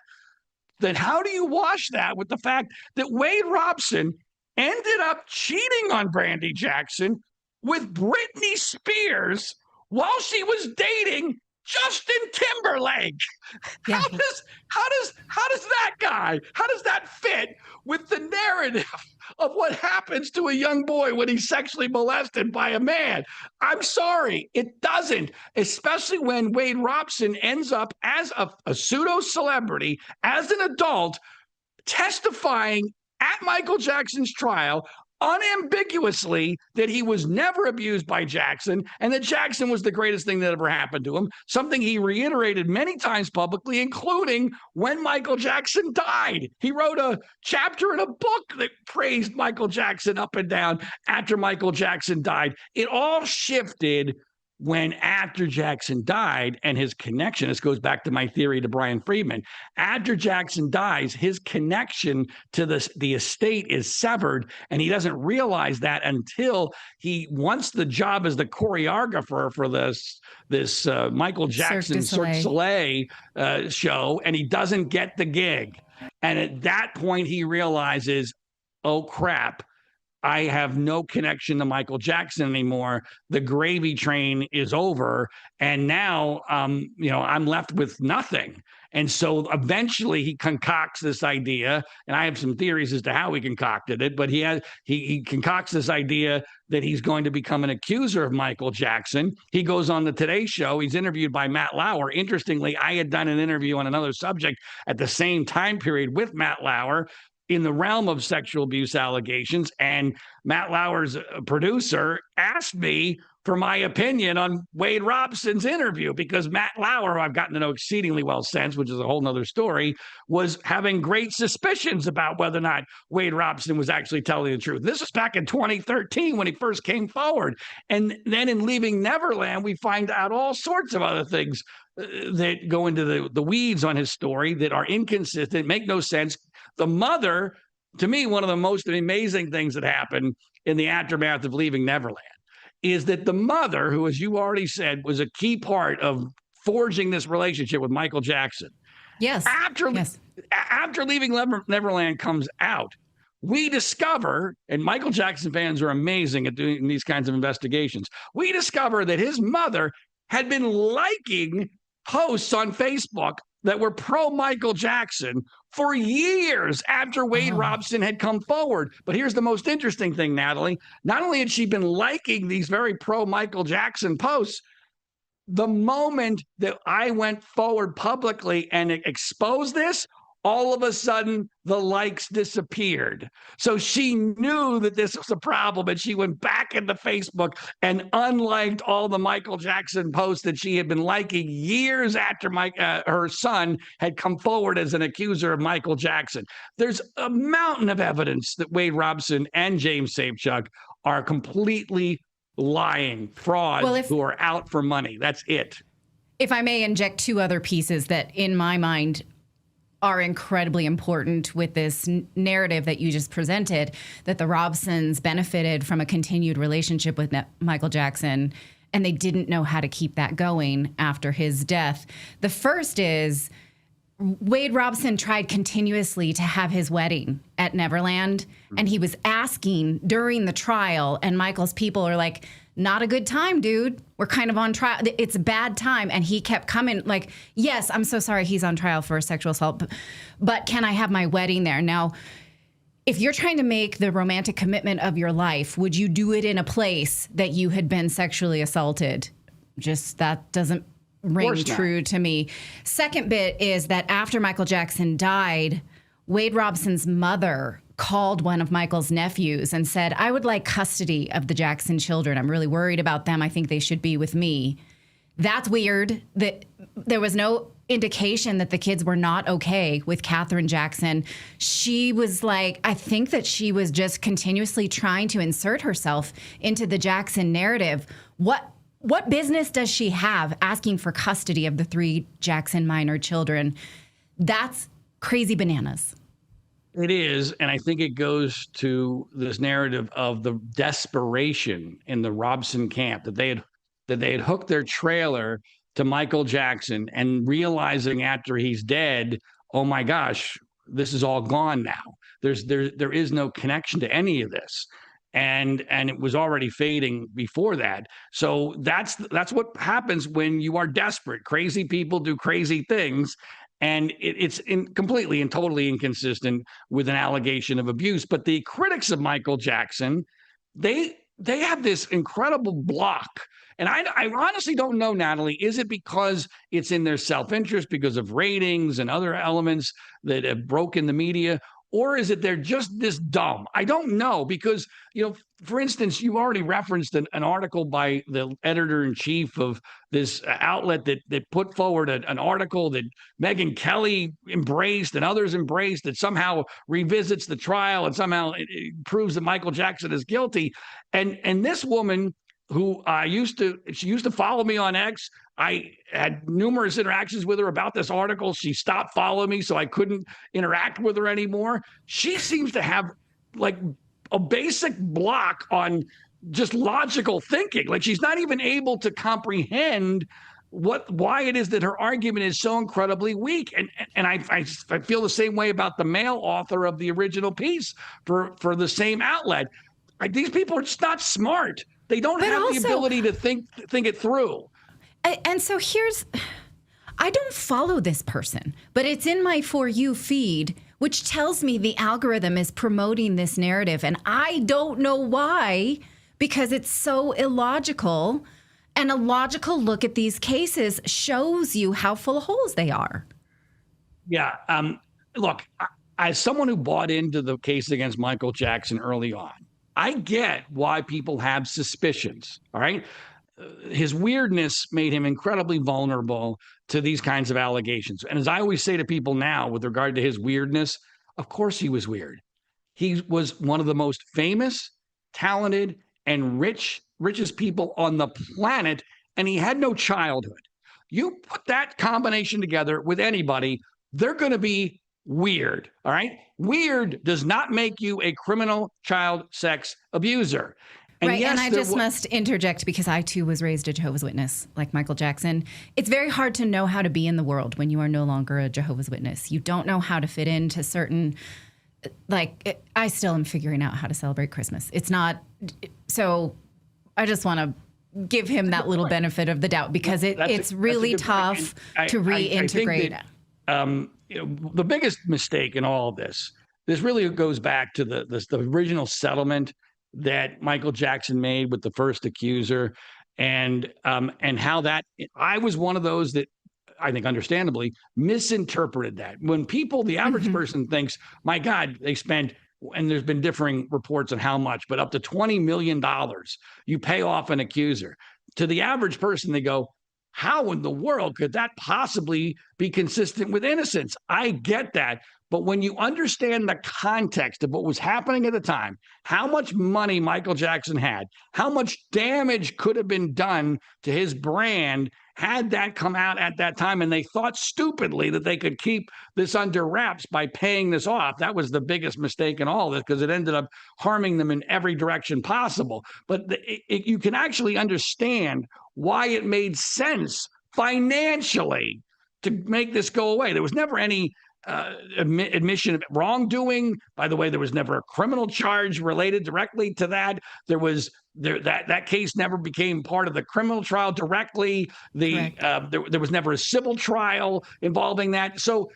Then how do you wash that with the fact that Wade Robson ended up cheating on Brandy Jackson with Britney Spears while she was dating Justin Timberlake. Yeah. How does that fit with the narrative of what happens to a young boy when he's sexually molested by a man? I'm sorry, it doesn't, especially when Wade Robson ends up as a pseudo celebrity, as an adult, testifying at Michael Jackson's trial unambiguously that he was never abused by Jackson and that Jackson was the greatest thing that ever happened to him, something he reiterated many times publicly, including when Michael Jackson died. He wrote a chapter in a book that praised Michael Jackson up and down after Michael Jackson died. It all shifted when after Jackson died, and his connection, this goes back to my theory to Brian Friedman, after Jackson dies, his connection to the estate is severed, and he doesn't realize that until he wants the job as the choreographer for this Michael Jackson Cirque du Soleil show, and he doesn't get the gig. And at that point, he realizes, oh, crap, I have no connection to Michael Jackson anymore. The gravy train is over. And now, I'm left with nothing. And so eventually he concocts this idea, and I have some theories as to how he concocted it, but he concocts this idea that he's going to become an accuser of Michael Jackson. He goes on the Today Show. He's interviewed by Matt Lauer. Interestingly, I had done an interview on another subject at the same time period with Matt Lauer in the realm of sexual abuse allegations. And Matt Lauer's producer asked me for my opinion on Wade Robson's interview, because Matt Lauer, who I've gotten to know exceedingly well since, which is a whole nother story, was having great suspicions about whether or not Wade Robson was actually telling the truth. This was back in 2013 when he first came forward. And then in Leaving Neverland, we find out all sorts of other things that go into the weeds on his story that are inconsistent, make no sense. The mother, to me, one of the most amazing things that happened in the aftermath of Leaving Neverland is that the mother, who, as you already said, was a key part of forging this relationship with Michael Jackson. Yes. After Leaving Neverland comes out, we discover, and Michael Jackson fans are amazing at doing these kinds of investigations, we discover that his mother had been liking posts on Facebook that were pro-Michael Jackson for years after Wade Robson had come forward. But here's the most interesting thing, Natalie. Not only had she been liking these very pro-Michael Jackson posts, the moment that I went forward publicly and exposed this, all of a sudden, the likes disappeared. So she knew that this was a problem, and she went back into Facebook and unliked all the Michael Jackson posts that she had been liking years after her son had come forward as an accuser of Michael Jackson. There's a mountain of evidence that Wade Robson and James Safechuck are completely lying frauds who are out for money. That's it. If I may inject two other pieces that, in my mind, are incredibly important with this narrative that you just presented, that the Robsons benefited from a continued relationship with Michael Jackson, and they didn't know how to keep that going after his death. The first is Wade Robson tried continuously to have his wedding at Neverland, and he was asking during the trial, and Michael's people are like, not a good time, dude. We're kind of on trial. It's a bad time. And he kept coming like, yes, I'm so sorry he's on trial for sexual assault, but can I have my wedding there? Now, if you're trying to make the romantic commitment of your life, would you do it in a place that you had been sexually assaulted? Just that doesn't ring true to me. Second bit is that after Michael Jackson died, Wade Robson's mother called one of Michael's nephews and said, I would like custody of the Jackson children. I'm really worried about them. I think they should be with me. That's weird. That there was no indication that the kids were not okay with Catherine Jackson. She was like, I think that she was just continuously trying to insert herself into the Jackson narrative. What business does she have asking for custody of the 3 Jackson minor children? That's crazy bananas. It is, and I think it goes to this narrative of the desperation in the Robson camp that they had hooked their trailer to Michael Jackson, and realizing after he's dead, oh my gosh, this is all gone now. There is no connection to any of this. and it was already fading before that. So that's what happens when you are desperate. Crazy people do crazy things, and it's completely and totally inconsistent with an allegation of abuse. But the critics of Michael Jackson, they have this incredible block. And I honestly don't know, Natalie, is it because it's in their self-interest because of ratings and other elements that have broken the media? Or is it they're just this dumb? I don't know, because, for instance, you already referenced an article by the editor-in-chief of this outlet that put forward an article that Megyn Kelly embraced and others embraced, that somehow revisits the trial and somehow it proves that Michael Jackson is guilty. And this woman, who she used to follow me on X. I had numerous interactions with her about this article. She stopped following me, so I couldn't interact with her anymore. She seems to have like a basic block on just logical thinking. Like, she's not even able to comprehend why it is that her argument is so incredibly weak. And I feel the same way about the male author of the original piece for the same outlet. Like, these people are just not smart. They don't have the ability to think it through. And so I don't follow this person, but it's in my For You feed, which tells me the algorithm is promoting this narrative. And I don't know why, because it's so illogical. And a logical look at these cases shows you how full of holes they are. Yeah. Look, as someone who bought into the case against Michael Jackson early on, I get why people have suspicions, all right? His weirdness made him incredibly vulnerable to these kinds of allegations. And as I always say to people now with regard to his weirdness, of course he was weird. He was one of the most famous, talented, and richest people on the planet, and he had no childhood. You put that combination together with anybody, they're going to be weird, all right? Weird does not make you a criminal child sex abuser. And right, yes, and I just must interject because I, too, was raised a Jehovah's Witness, like Michael Jackson. It's very hard to know how to be in the world when you are no longer a Jehovah's Witness. You don't know how to fit into certain, I still am figuring out how to celebrate Christmas. It's not, so I just want to give him that little benefit of the doubt, because it's really tough to reintegrate. I think that, the biggest mistake in all of this really goes back to the original settlement that Michael Jackson made with the first accuser, and how that I was one of those that I think understandably misinterpreted that. When people, the average person thinks, my God, they spent, and there's been differing reports on how much, but up to $20 million you pay off an accuser. To the average person, they go, how in the world could that possibly be consistent with innocence? I get that. But when you understand the context of what was happening at the time, how much money Michael Jackson had, how much damage could have been done to his brand had that come out at that time, and they thought stupidly that they could keep this under wraps by paying this off. That was the biggest mistake in all of this, because it ended up harming them in every direction possible. But you can actually understand why it made sense financially to make this go away. There was never any admission of wrongdoing. By the way, there was never a criminal charge related directly to that. That case never became part of the criminal trial directly. There was never a civil trial involving that. So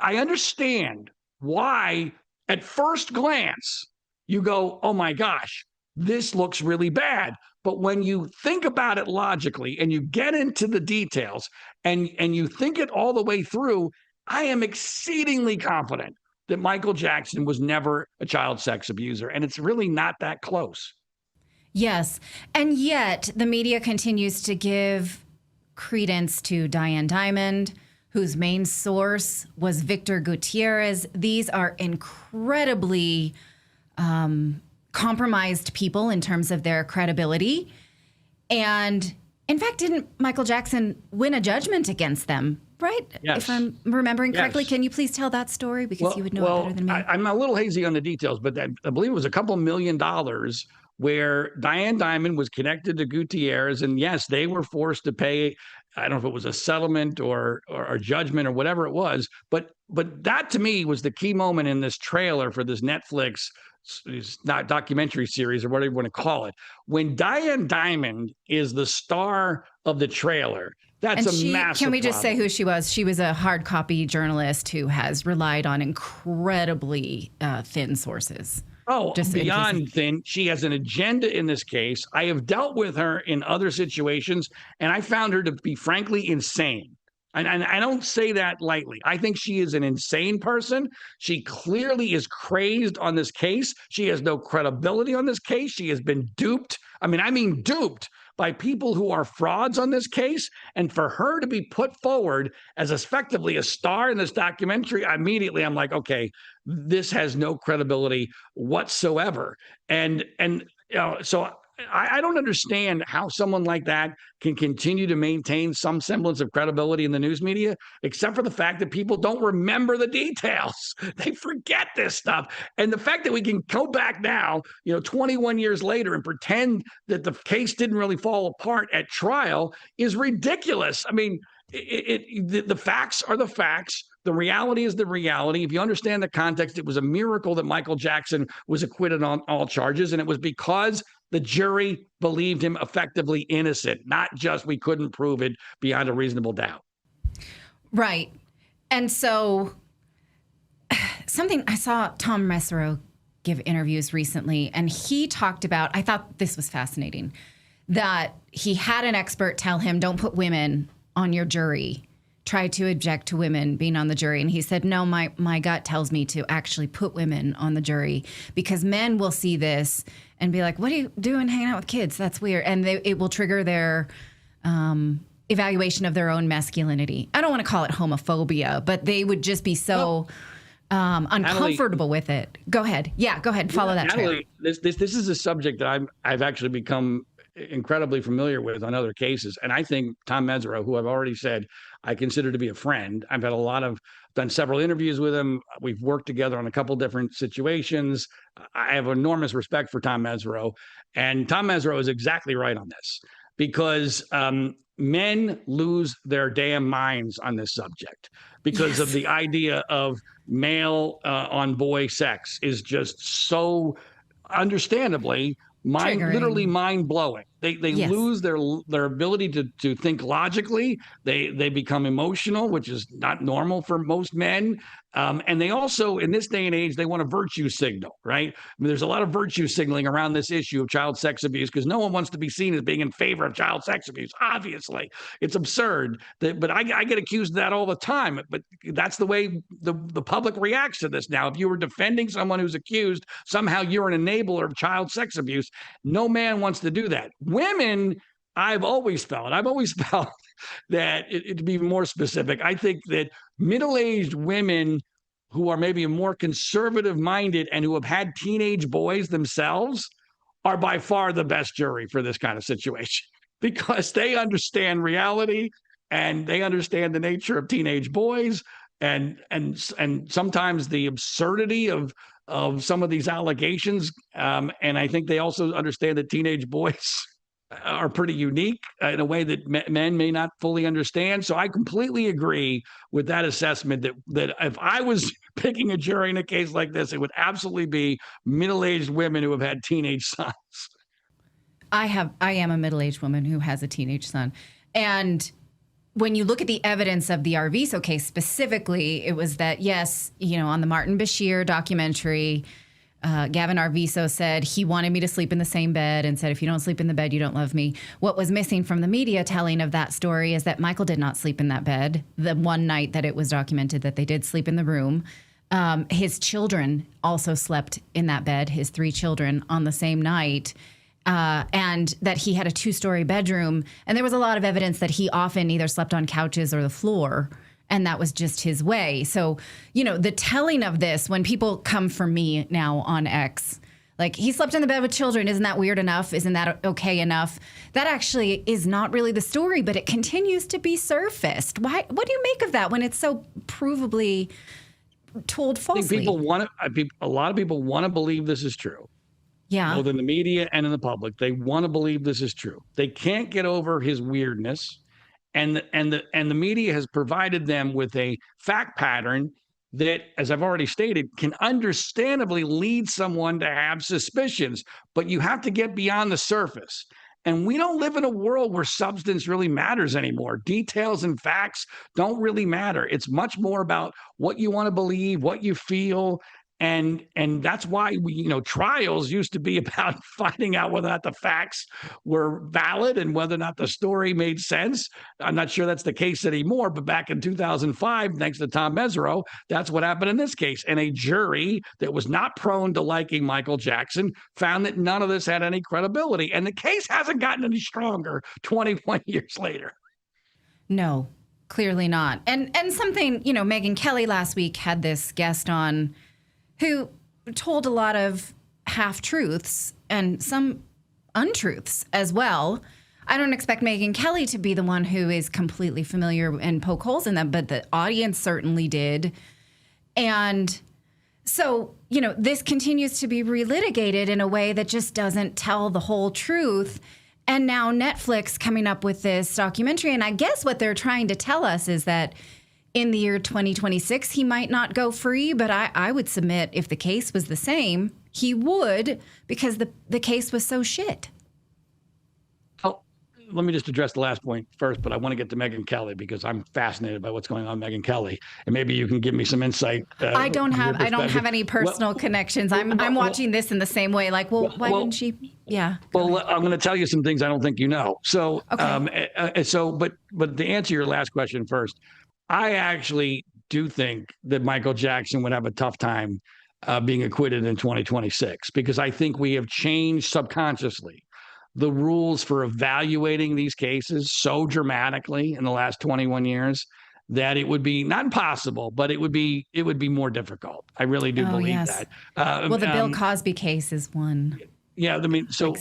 I understand why at first glance you go, oh my gosh, this looks really bad. But when you think about it logically and you get into the details and you think it all the way through, I am exceedingly confident that Michael Jackson was never a child sex abuser, and it's really not that close. Yes, and yet the media continues to give credence to Diane Diamond, whose main source was Victor Gutierrez. These are incredibly compromised people in terms of their credibility. And in fact, didn't Michael Jackson win a judgment against them? Right? Yes. If I'm remembering correctly, Yes. Can you please tell that story? Because you would know it better than me. I'm a little hazy on the details, but I believe it was a couple $1 million where Diane Diamond was connected to Gutierrez. And yes, they were forced to pay, I don't know if it was a settlement or a judgment or whatever it was. But that to me was the key moment in this trailer for this Netflix not documentary series or whatever you want to call it. When Diane Diamond is the star of the trailer, that's a massive Can we just say problem. who she was? She was a hard copy journalist who has relied on incredibly thin sources. Oh, just beyond thin. She has an agenda in this case. I have dealt with her in other situations, and I found her to be frankly insane. And I don't say that lightly. I think she is an insane person. She clearly is crazed on this case. She has no credibility on this case. She has been duped. I mean duped by people who are frauds on this case. And for her to be put forward as effectively a star in this documentary, immediately I'm like, okay, this has no credibility whatsoever. And so I don't understand how someone like that can continue to maintain some semblance of credibility in the news media, except for the fact that people don't remember the details. They forget this stuff. And the fact that we can go back now, 21 years later and pretend that the case didn't really fall apart at trial is ridiculous. I mean, the facts are the facts. The reality is the reality. If you understand the context, it was a miracle that Michael Jackson was acquitted on all charges. And it was because the jury believed him effectively innocent, not just we couldn't prove it beyond a reasonable doubt. Right. And so something I saw Tom Mesereau give interviews recently, and he talked about, I thought this was fascinating, that he had an expert tell him, don't put women on your jury. Try to object to women being on the jury. And he said, no, my gut tells me to actually put women on the jury because men will see this and be like, what are you doing hanging out with kids? That's weird. And it will trigger their evaluation of their own masculinity. I don't want to call it homophobia, but they would just be so uncomfortable Natalie, with it. Go ahead. Yeah, go ahead. Follow that Natalie, this is a subject that I've actually become incredibly familiar with on other cases. And I think Tom Mesereau, who I've already said I consider to be a friend, I've had done several interviews with him. We've worked together on a couple different situations. I have enormous respect for Tom Mesereau. And Tom Mesereau is exactly right on this because men lose their damn minds on this subject because of the idea of male on boy sex is just so understandably literally mind blowing. They lose their ability to think logically. They become emotional, which is not normal for most men. And they also, in this day and age, they want a virtue signal, right? I mean, there's a lot of virtue signaling around this issue of child sex abuse because no one wants to be seen as being in favor of child sex abuse. Obviously, it's absurd. But I get accused of that all the time. But that's the way the public reacts to this now. If you were defending someone who's accused, somehow you're an enabler of child sex abuse. No man wants to do that. Women, I've always felt that to be more specific, I think that middle-aged women who are maybe more conservative-minded and who have had teenage boys themselves are by far the best jury for this kind of situation because they understand reality and they understand the nature of teenage boys and sometimes the absurdity of some of these allegations. And I think they also understand that teenage boys are pretty unique in a way that men may not fully understand. So I completely agree with that assessment that if I was picking a jury in a case like this, it would absolutely be middle-aged women who have had teenage sons. I am a middle-aged woman who has a teenage son. And when you look at the evidence of the Arvizo case specifically, it was that, yes, on the Martin Bashir documentary, Gavin Arvizo said he wanted me to sleep in the same bed and said, if you don't sleep in the bed, you don't love me. What was missing from the media telling of that story is that Michael did not sleep in that bed the one night that it was documented that they did sleep in the room. His children also slept in that bed, his 3 children, on the same night. And that he had a 2-story bedroom. And there was a lot of evidence that he often either slept on couches or the floor. And that was just his way. So, the telling of this, when people come for me now on X, like, he slept in the bed with children. Isn't that weird enough? Isn't that okay enough? That actually is not really the story, but it continues to be surfaced. Why? What do you make of that when it's so provably told falsely? I think a lot of people want to believe this is true. Yeah. Both in the media and in the public. They want to believe this is true. They can't get over his weirdness. And the media has provided them with a fact pattern that, as I've already stated, can understandably lead someone to have suspicions, but you have to get beyond the surface. And we don't live in a world where substance really matters anymore. Details and facts don't really matter. It's much more about what you want to believe, what you feel. And that's why trials used to be about finding out whether or not the facts were valid and whether or not the story made sense. I'm not sure that's the case anymore, but back in 2005, thanks to Tom Mesereau, that's what happened in this case. And a jury that was not prone to liking Michael Jackson found that none of this had any credibility. And the case hasn't gotten any stronger 21 years later. No, clearly not. And something, Megyn Kelly last week had this guest on who told a lot of half-truths and some untruths as well. I don't expect Megyn Kelly to be the one who is completely familiar and poke holes in them, but the audience certainly did. And so, this continues to be relitigated in a way that just doesn't tell the whole truth. And now Netflix coming up with this documentary. And I guess what they're trying to tell us is that in the year 2026, he might not go free, but I would submit if the case was the same, he would, because the case was so shit. Oh, let me just address the last point first, but I want to get to Megyn Kelly because I'm fascinated by what's going on with Megyn Kelly, and maybe you can give me some insight. I don't have any personal connections. I'm watching this in the same way. Like, why didn't she? Yeah. Well, I'm going to tell you some things I don't think you know. So, okay. But to answer your last question first, I actually do think that Michael Jackson would have a tough time being acquitted in 2026 because I think we have changed subconsciously the rules for evaluating these cases so dramatically in the last 21 years that it would be not impossible, but it would be more difficult. I really do believe that. Well, the Bill Cosby case is one. Yeah, I mean, so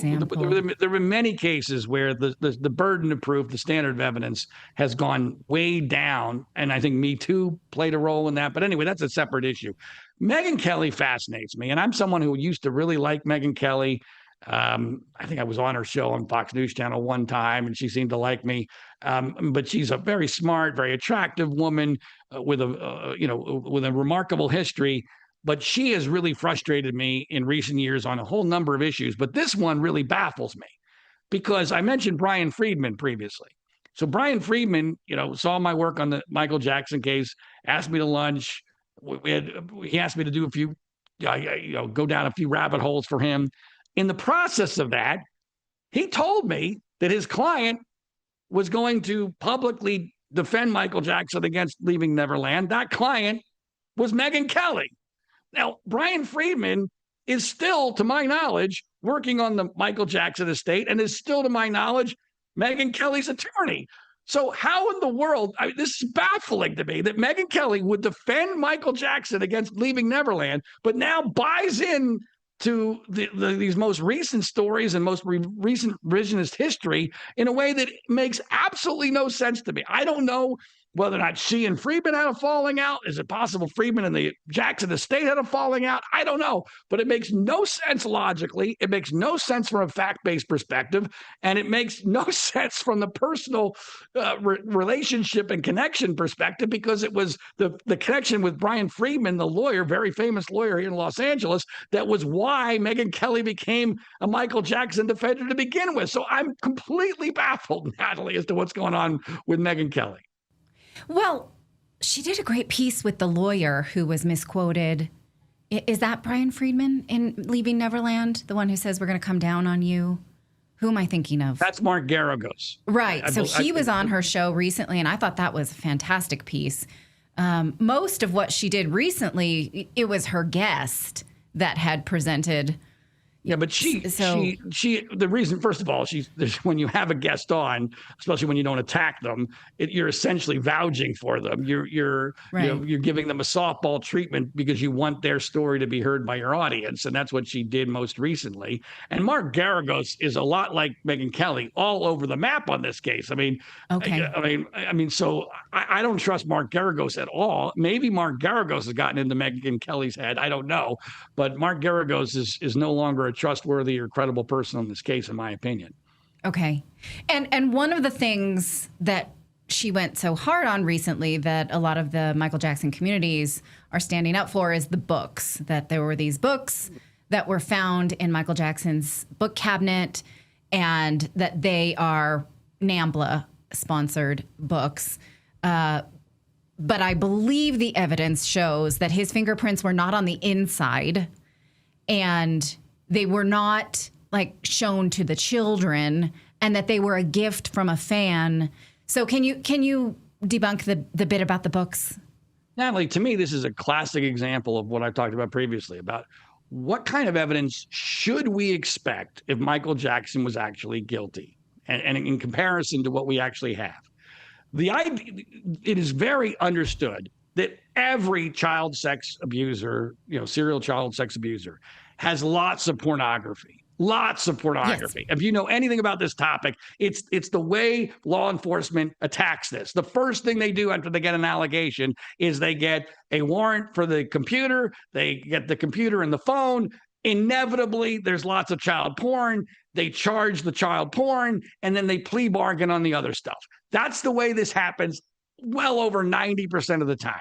there were many cases where the burden of proof, the standard of evidence has gone way down. And I think Me Too played a role in that. But anyway, that's a separate issue. Megyn Kelly fascinates me. And I'm someone who used to really like Megyn Kelly. I think I was on her show on Fox News Channel one time, and she seemed to like me. But she's a very smart, very attractive woman with a remarkable history. But she has really frustrated me in recent years on a whole number of issues. But this one really baffles me because I mentioned Brian Friedman previously. So Brian Friedman, saw my work on the Michael Jackson case, asked me to lunch. He asked me to do a few, go down a few rabbit holes for him. In the process of that, he told me that his client was going to publicly defend Michael Jackson against Leaving Neverland. That client was Megyn Kelly. Now, Brian Friedman is still, to my knowledge, working on the Michael Jackson estate and is still, to my knowledge, Megyn Kelly's attorney. So how in the world, this is baffling to me that Megyn Kelly would defend Michael Jackson against Leaving Neverland, but now buys in to these most recent stories and most recent revisionist history in a way that makes absolutely no sense to me. I don't know whether or not she and Friedman had a falling out. Is it possible Friedman and the Jackson estate had a falling out? I don't know. But it makes no sense logically. It makes no sense from a fact-based perspective. And it makes no sense from the personal relationship and connection perspective because it was the connection with Brian Friedman, the lawyer, very famous lawyer here in Los Angeles, that was why Megyn Kelly became a Michael Jackson defender to begin with. So I'm completely baffled, Natalie, as to what's going on with Megyn Kelly. Well, she did a great piece with the lawyer who was misquoted. Is that Brian Friedman in Leaving Neverland? The one who says, we're going to come down on you? Who am I thinking of? That's Mark Garagos. Right. So he was on her show recently, and I thought that was a fantastic piece. Most of what she did recently, it was her guest that had presented. Yeah, but the reason, first of all, when you have a guest on, especially when you don't attack them, you're essentially vouching for them. You're giving them a softball treatment because you want their story to be heard by your audience, and that's what she did most recently. And Mark Garagos is a lot like Megyn Kelly, all over the map on this case. I mean, so I don't trust Mark Garagos at all. Maybe Mark Garagos has gotten into Megyn Kelly's head. I don't know, but Mark Garagos is no longer a trustworthy or credible person in this case, in my opinion. Okay. And one of the things that she went so hard on recently that a lot of the Michael Jackson communities are standing up for is the books, that there were these books that were found in Michael Jackson's book cabinet and that they are NAMBLA sponsored books. But I believe the evidence shows that his fingerprints were not on the inside and they were not like shown to the children and that they were a gift from a fan. So can you debunk the bit about the books? Natalie, to me, this is a classic example of what I've talked about previously about what kind of evidence should we expect if Michael Jackson was actually guilty, and in comparison to what we actually have. It is very understood that every child sex abuser, serial child sex abuser, has lots of pornography. Lots of pornography. Yes. If you know anything about this topic, it's the way law enforcement attacks this. The first thing they do after they get an allegation is they get a warrant for the computer. They get the computer and the phone. Inevitably, there's lots of child porn. They charge the child porn, and then they plea bargain on the other stuff. That's the way this happens well over 90% of the time.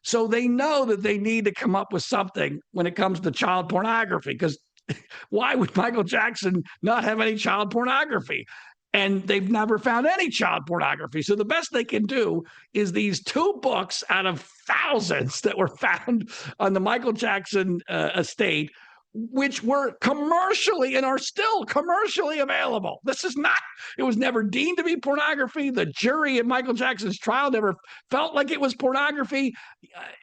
So they know that they need to come up with something when it comes to child pornography, because why would Michael Jackson not have any child pornography? And they've never found any child pornography. So the best they can do is these 2 books out of thousands that were found on the Michael Jackson estate, which were commercially and are still commercially available. It was never deemed to be pornography. The jury at Michael Jackson's trial never felt like it was pornography.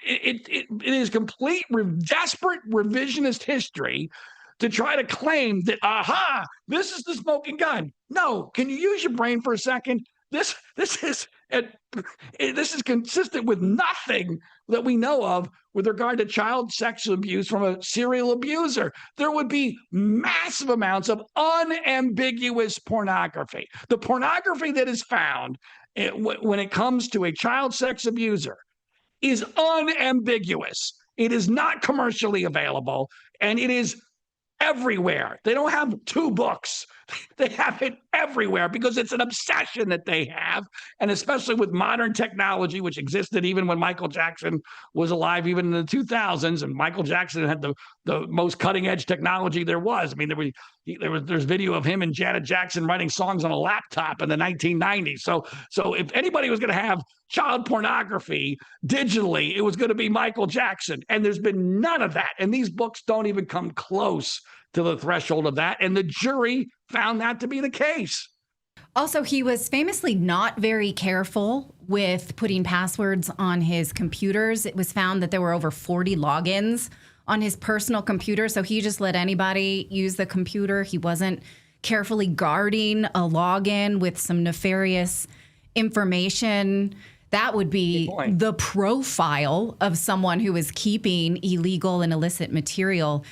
It is complete, desperate revisionist history to try to claim that, this is the smoking gun. No, can you use your brain for a second? This is consistent with nothing that we know of with regard to child sexual abuse from a serial abuser. There would be massive amounts of unambiguous pornography. The pornography that is found when it comes to a child sex abuser is unambiguous. It is not commercially available, and it is everywhere. They don't have 2 books. They have it everywhere because it's an obsession that they have. And especially with modern technology, which existed even when Michael Jackson was alive, even in the 2000s. And Michael Jackson had the most cutting edge technology there was. I mean, there's video of him and Janet Jackson writing songs on a laptop in the 1990s. So if anybody was going to have child pornography digitally, it was going to be Michael Jackson. And there's been none of that. And these books don't even come close to the threshold of that. And the jury found that to be the case. Also, he was famously not very careful with putting passwords on his computers. It was found that there were over 40 logins on his personal computer. So he just let anybody use the computer. He wasn't carefully guarding a login with some nefarious information. That would be the profile of someone who is keeping illegal and illicit material.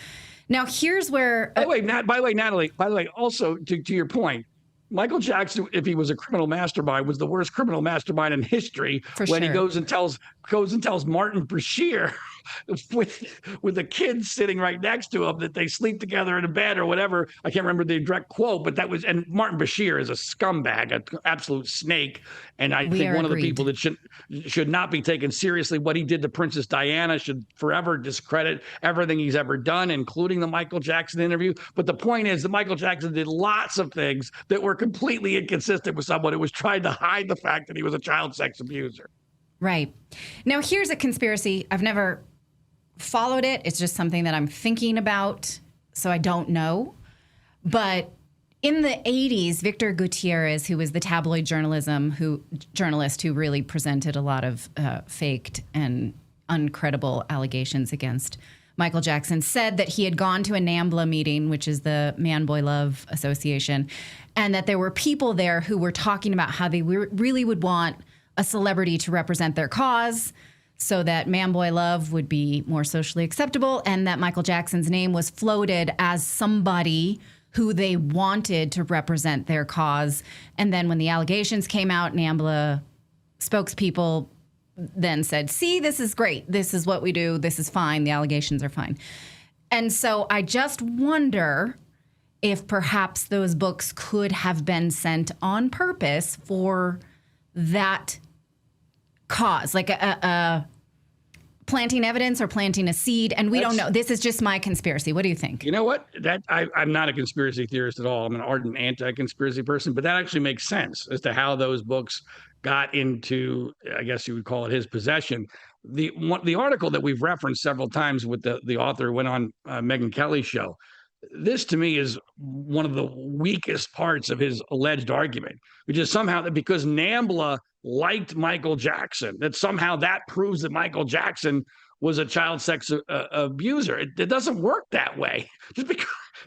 Now, here's where... By the way, Natalie, also to your point, Michael Jackson, if he was a criminal mastermind, was the worst criminal mastermind in history he goes and tells Martin Bashir with the kids sitting right next to him that they sleep together in a bed or whatever. I can't remember the direct quote, but and Martin Bashir is a scumbag, an absolute snake. And I think one of the people that should not be taken seriously. What he did to Princess Diana should forever discredit everything he's ever done, including the Michael Jackson interview. But the point is that Michael Jackson did lots of things that were completely inconsistent with someone who was trying to hide the fact that he was a child sex abuser. Right. Now, here's a conspiracy. I've never followed it. It's just something that I'm thinking about, so I don't know. But in the 80s, Victor Gutierrez, who was the tabloid journalist who really presented a lot of faked and uncredible allegations against Michael Jackson, said that he had gone to a NAMBLA meeting, which is the Man Boy Love Association, and that there were people there who were talking about how they really would want a celebrity to represent their cause so that Man Boy Love would be more socially acceptable, and that Michael Jackson's name was floated as somebody who they wanted to represent their cause. And then when the allegations came out, NAMBLA spokespeople then said, see, this is great. This is what we do. This is fine. The allegations are fine. And so I just wonder if perhaps those books could have been sent on purpose for that cause, like a planting evidence or planting a seed, and we don't know. This is just my conspiracy. What do you think? You know what? I'm not a conspiracy theorist at all. I'm an ardent anti-conspiracy person, but that actually makes sense as to how those books got into, I guess you would call it, his possession. The article that we've referenced several times with the author went on Megyn Kelly's show. This, to me, is one of the weakest parts of his alleged argument, which is somehow that because NAMBLA liked Michael Jackson, that somehow that proves that Michael Jackson was a child sex abuser. It doesn't work that way.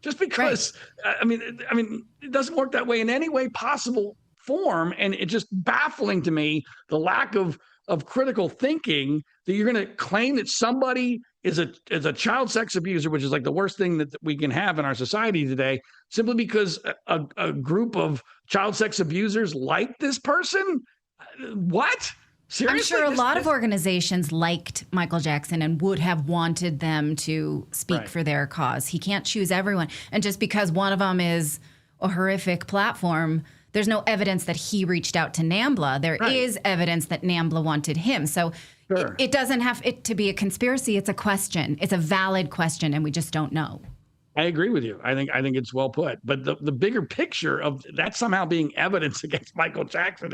Just because right. I mean, it doesn't work that way in any way possible form, and it's just baffling to me the lack of critical thinking that you're going to claim that somebody is a child sex abuser, which is like the worst thing that we can have in our society today, simply because a group of child sex abusers like this person. What? Seriously? I'm sure a lot of organizations liked Michael Jackson and would have wanted them to speak for their cause. He can't choose everyone. And just because one of them is a horrific platform, there's no evidence that he reached out to NAMBLA. There is evidence that NAMBLA wanted him. So it doesn't have it to be a conspiracy. It's a question. It's a valid question, and we just don't know. I agree with you. I think it's well put. But the bigger picture of that somehow being evidence against Michael Jackson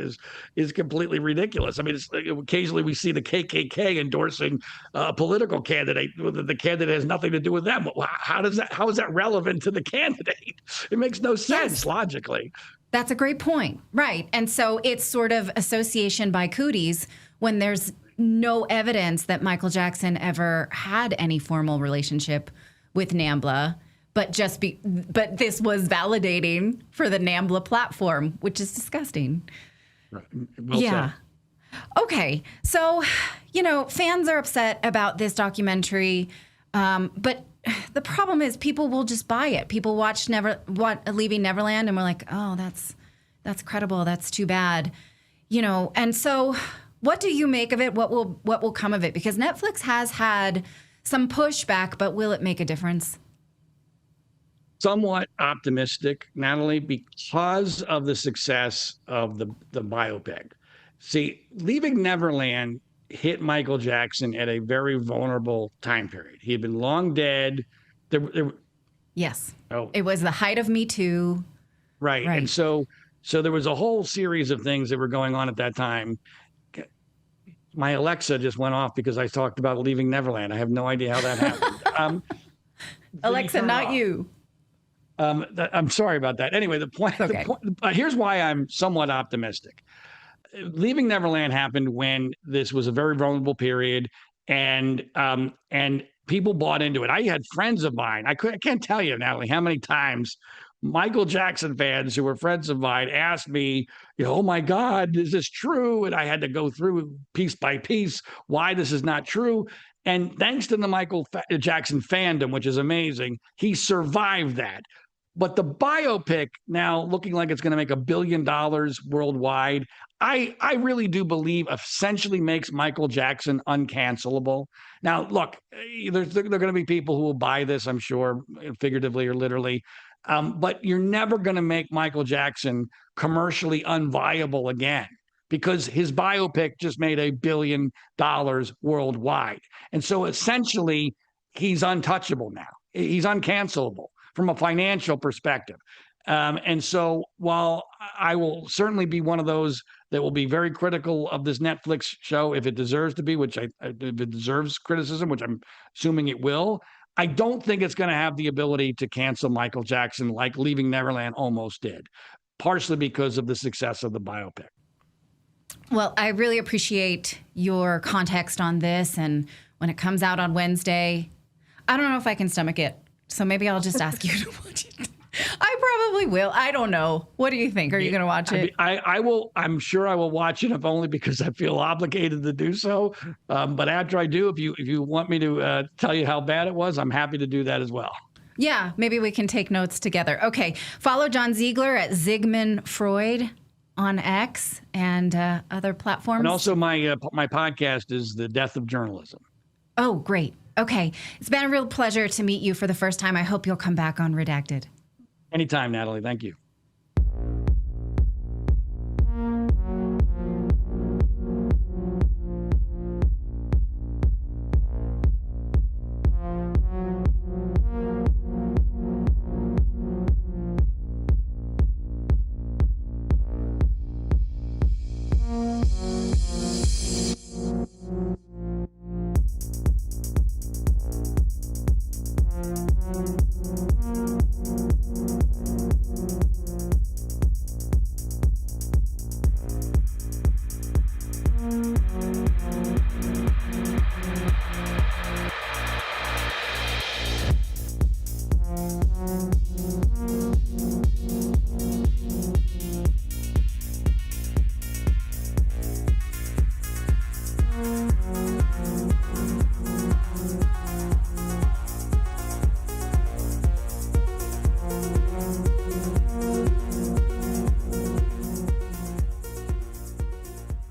is completely ridiculous. I mean, it's, occasionally we see the KKK endorsing a political candidate. The candidate has nothing to do with them. How is that relevant to the candidate? It makes no sense logically. That's a great point. Right. And so it's sort of association by cooties when there's no evidence that Michael Jackson ever had any formal relationship with NAMBLA. But this was validating for the NAMBLA platform, which is disgusting. Right. Well said. Okay. So, fans are upset about this documentary, but the problem is people will just buy it. People watch Leaving Neverland, and we're like, oh, that's credible. That's too bad, And so, what do you make of it? What will come of it? Because Netflix has had some pushback, but will it make a difference? Somewhat optimistic, Natalie, because of the success of the biopic. See, Leaving Neverland hit Michael Jackson at a very vulnerable time period. He had been long dead. Yes. It was the height of Me Too. Right. And so there was a whole series of things that were going on at that time. My Alexa just went off because I talked about Leaving Neverland. I have no idea how that happened. Alexa, not you. I'm sorry about that. Anyway, the point, here's why I'm somewhat optimistic. Leaving Neverland happened when this was a very vulnerable period, and people bought into it. I had friends of mine. I can't tell you, Natalie, how many times Michael Jackson fans who were friends of mine asked me, oh my God, is this true? And I had to go through piece by piece why this is not true. And thanks to the Michael Jackson fandom, which is amazing, he survived that. But the biopic now looking like it's going to make $1 billion worldwide, I really do believe essentially makes Michael Jackson uncancelable. Now, look, there are going to be people who will buy this, I'm sure, figuratively or literally. But you're never going to make Michael Jackson commercially unviable again, because his biopic just made $1 billion worldwide. And so essentially, he's untouchable now. He's uncancelable from a financial perspective. And so while I will certainly be one of those that will be very critical of this Netflix show if it deserves to be, if it deserves criticism, which I'm assuming it will, I don't think it's going to have the ability to cancel Michael Jackson like Leaving Neverland almost did, partially because of the success of the biopic. Well, I really appreciate your context on this. And when it comes out on Wednesday, I don't know if I can stomach it. So maybe I'll just ask you to watch it. I probably will. I don't know. What do you think? Are you going to watch it? I will. I'm sure I will watch it, if only because I feel obligated to do so. But after I do, if you want me to tell you how bad it was, I'm happy to do that as well. Yeah, maybe we can take notes together. Okay. Follow John Ziegler at Zygmunt Freud on X and other platforms. And also my podcast is The Death of Journalism. Oh, great. Okay. It's been a real pleasure to meet you for the first time. I hope you'll come back on Redacted. Anytime, Natalie. Thank you.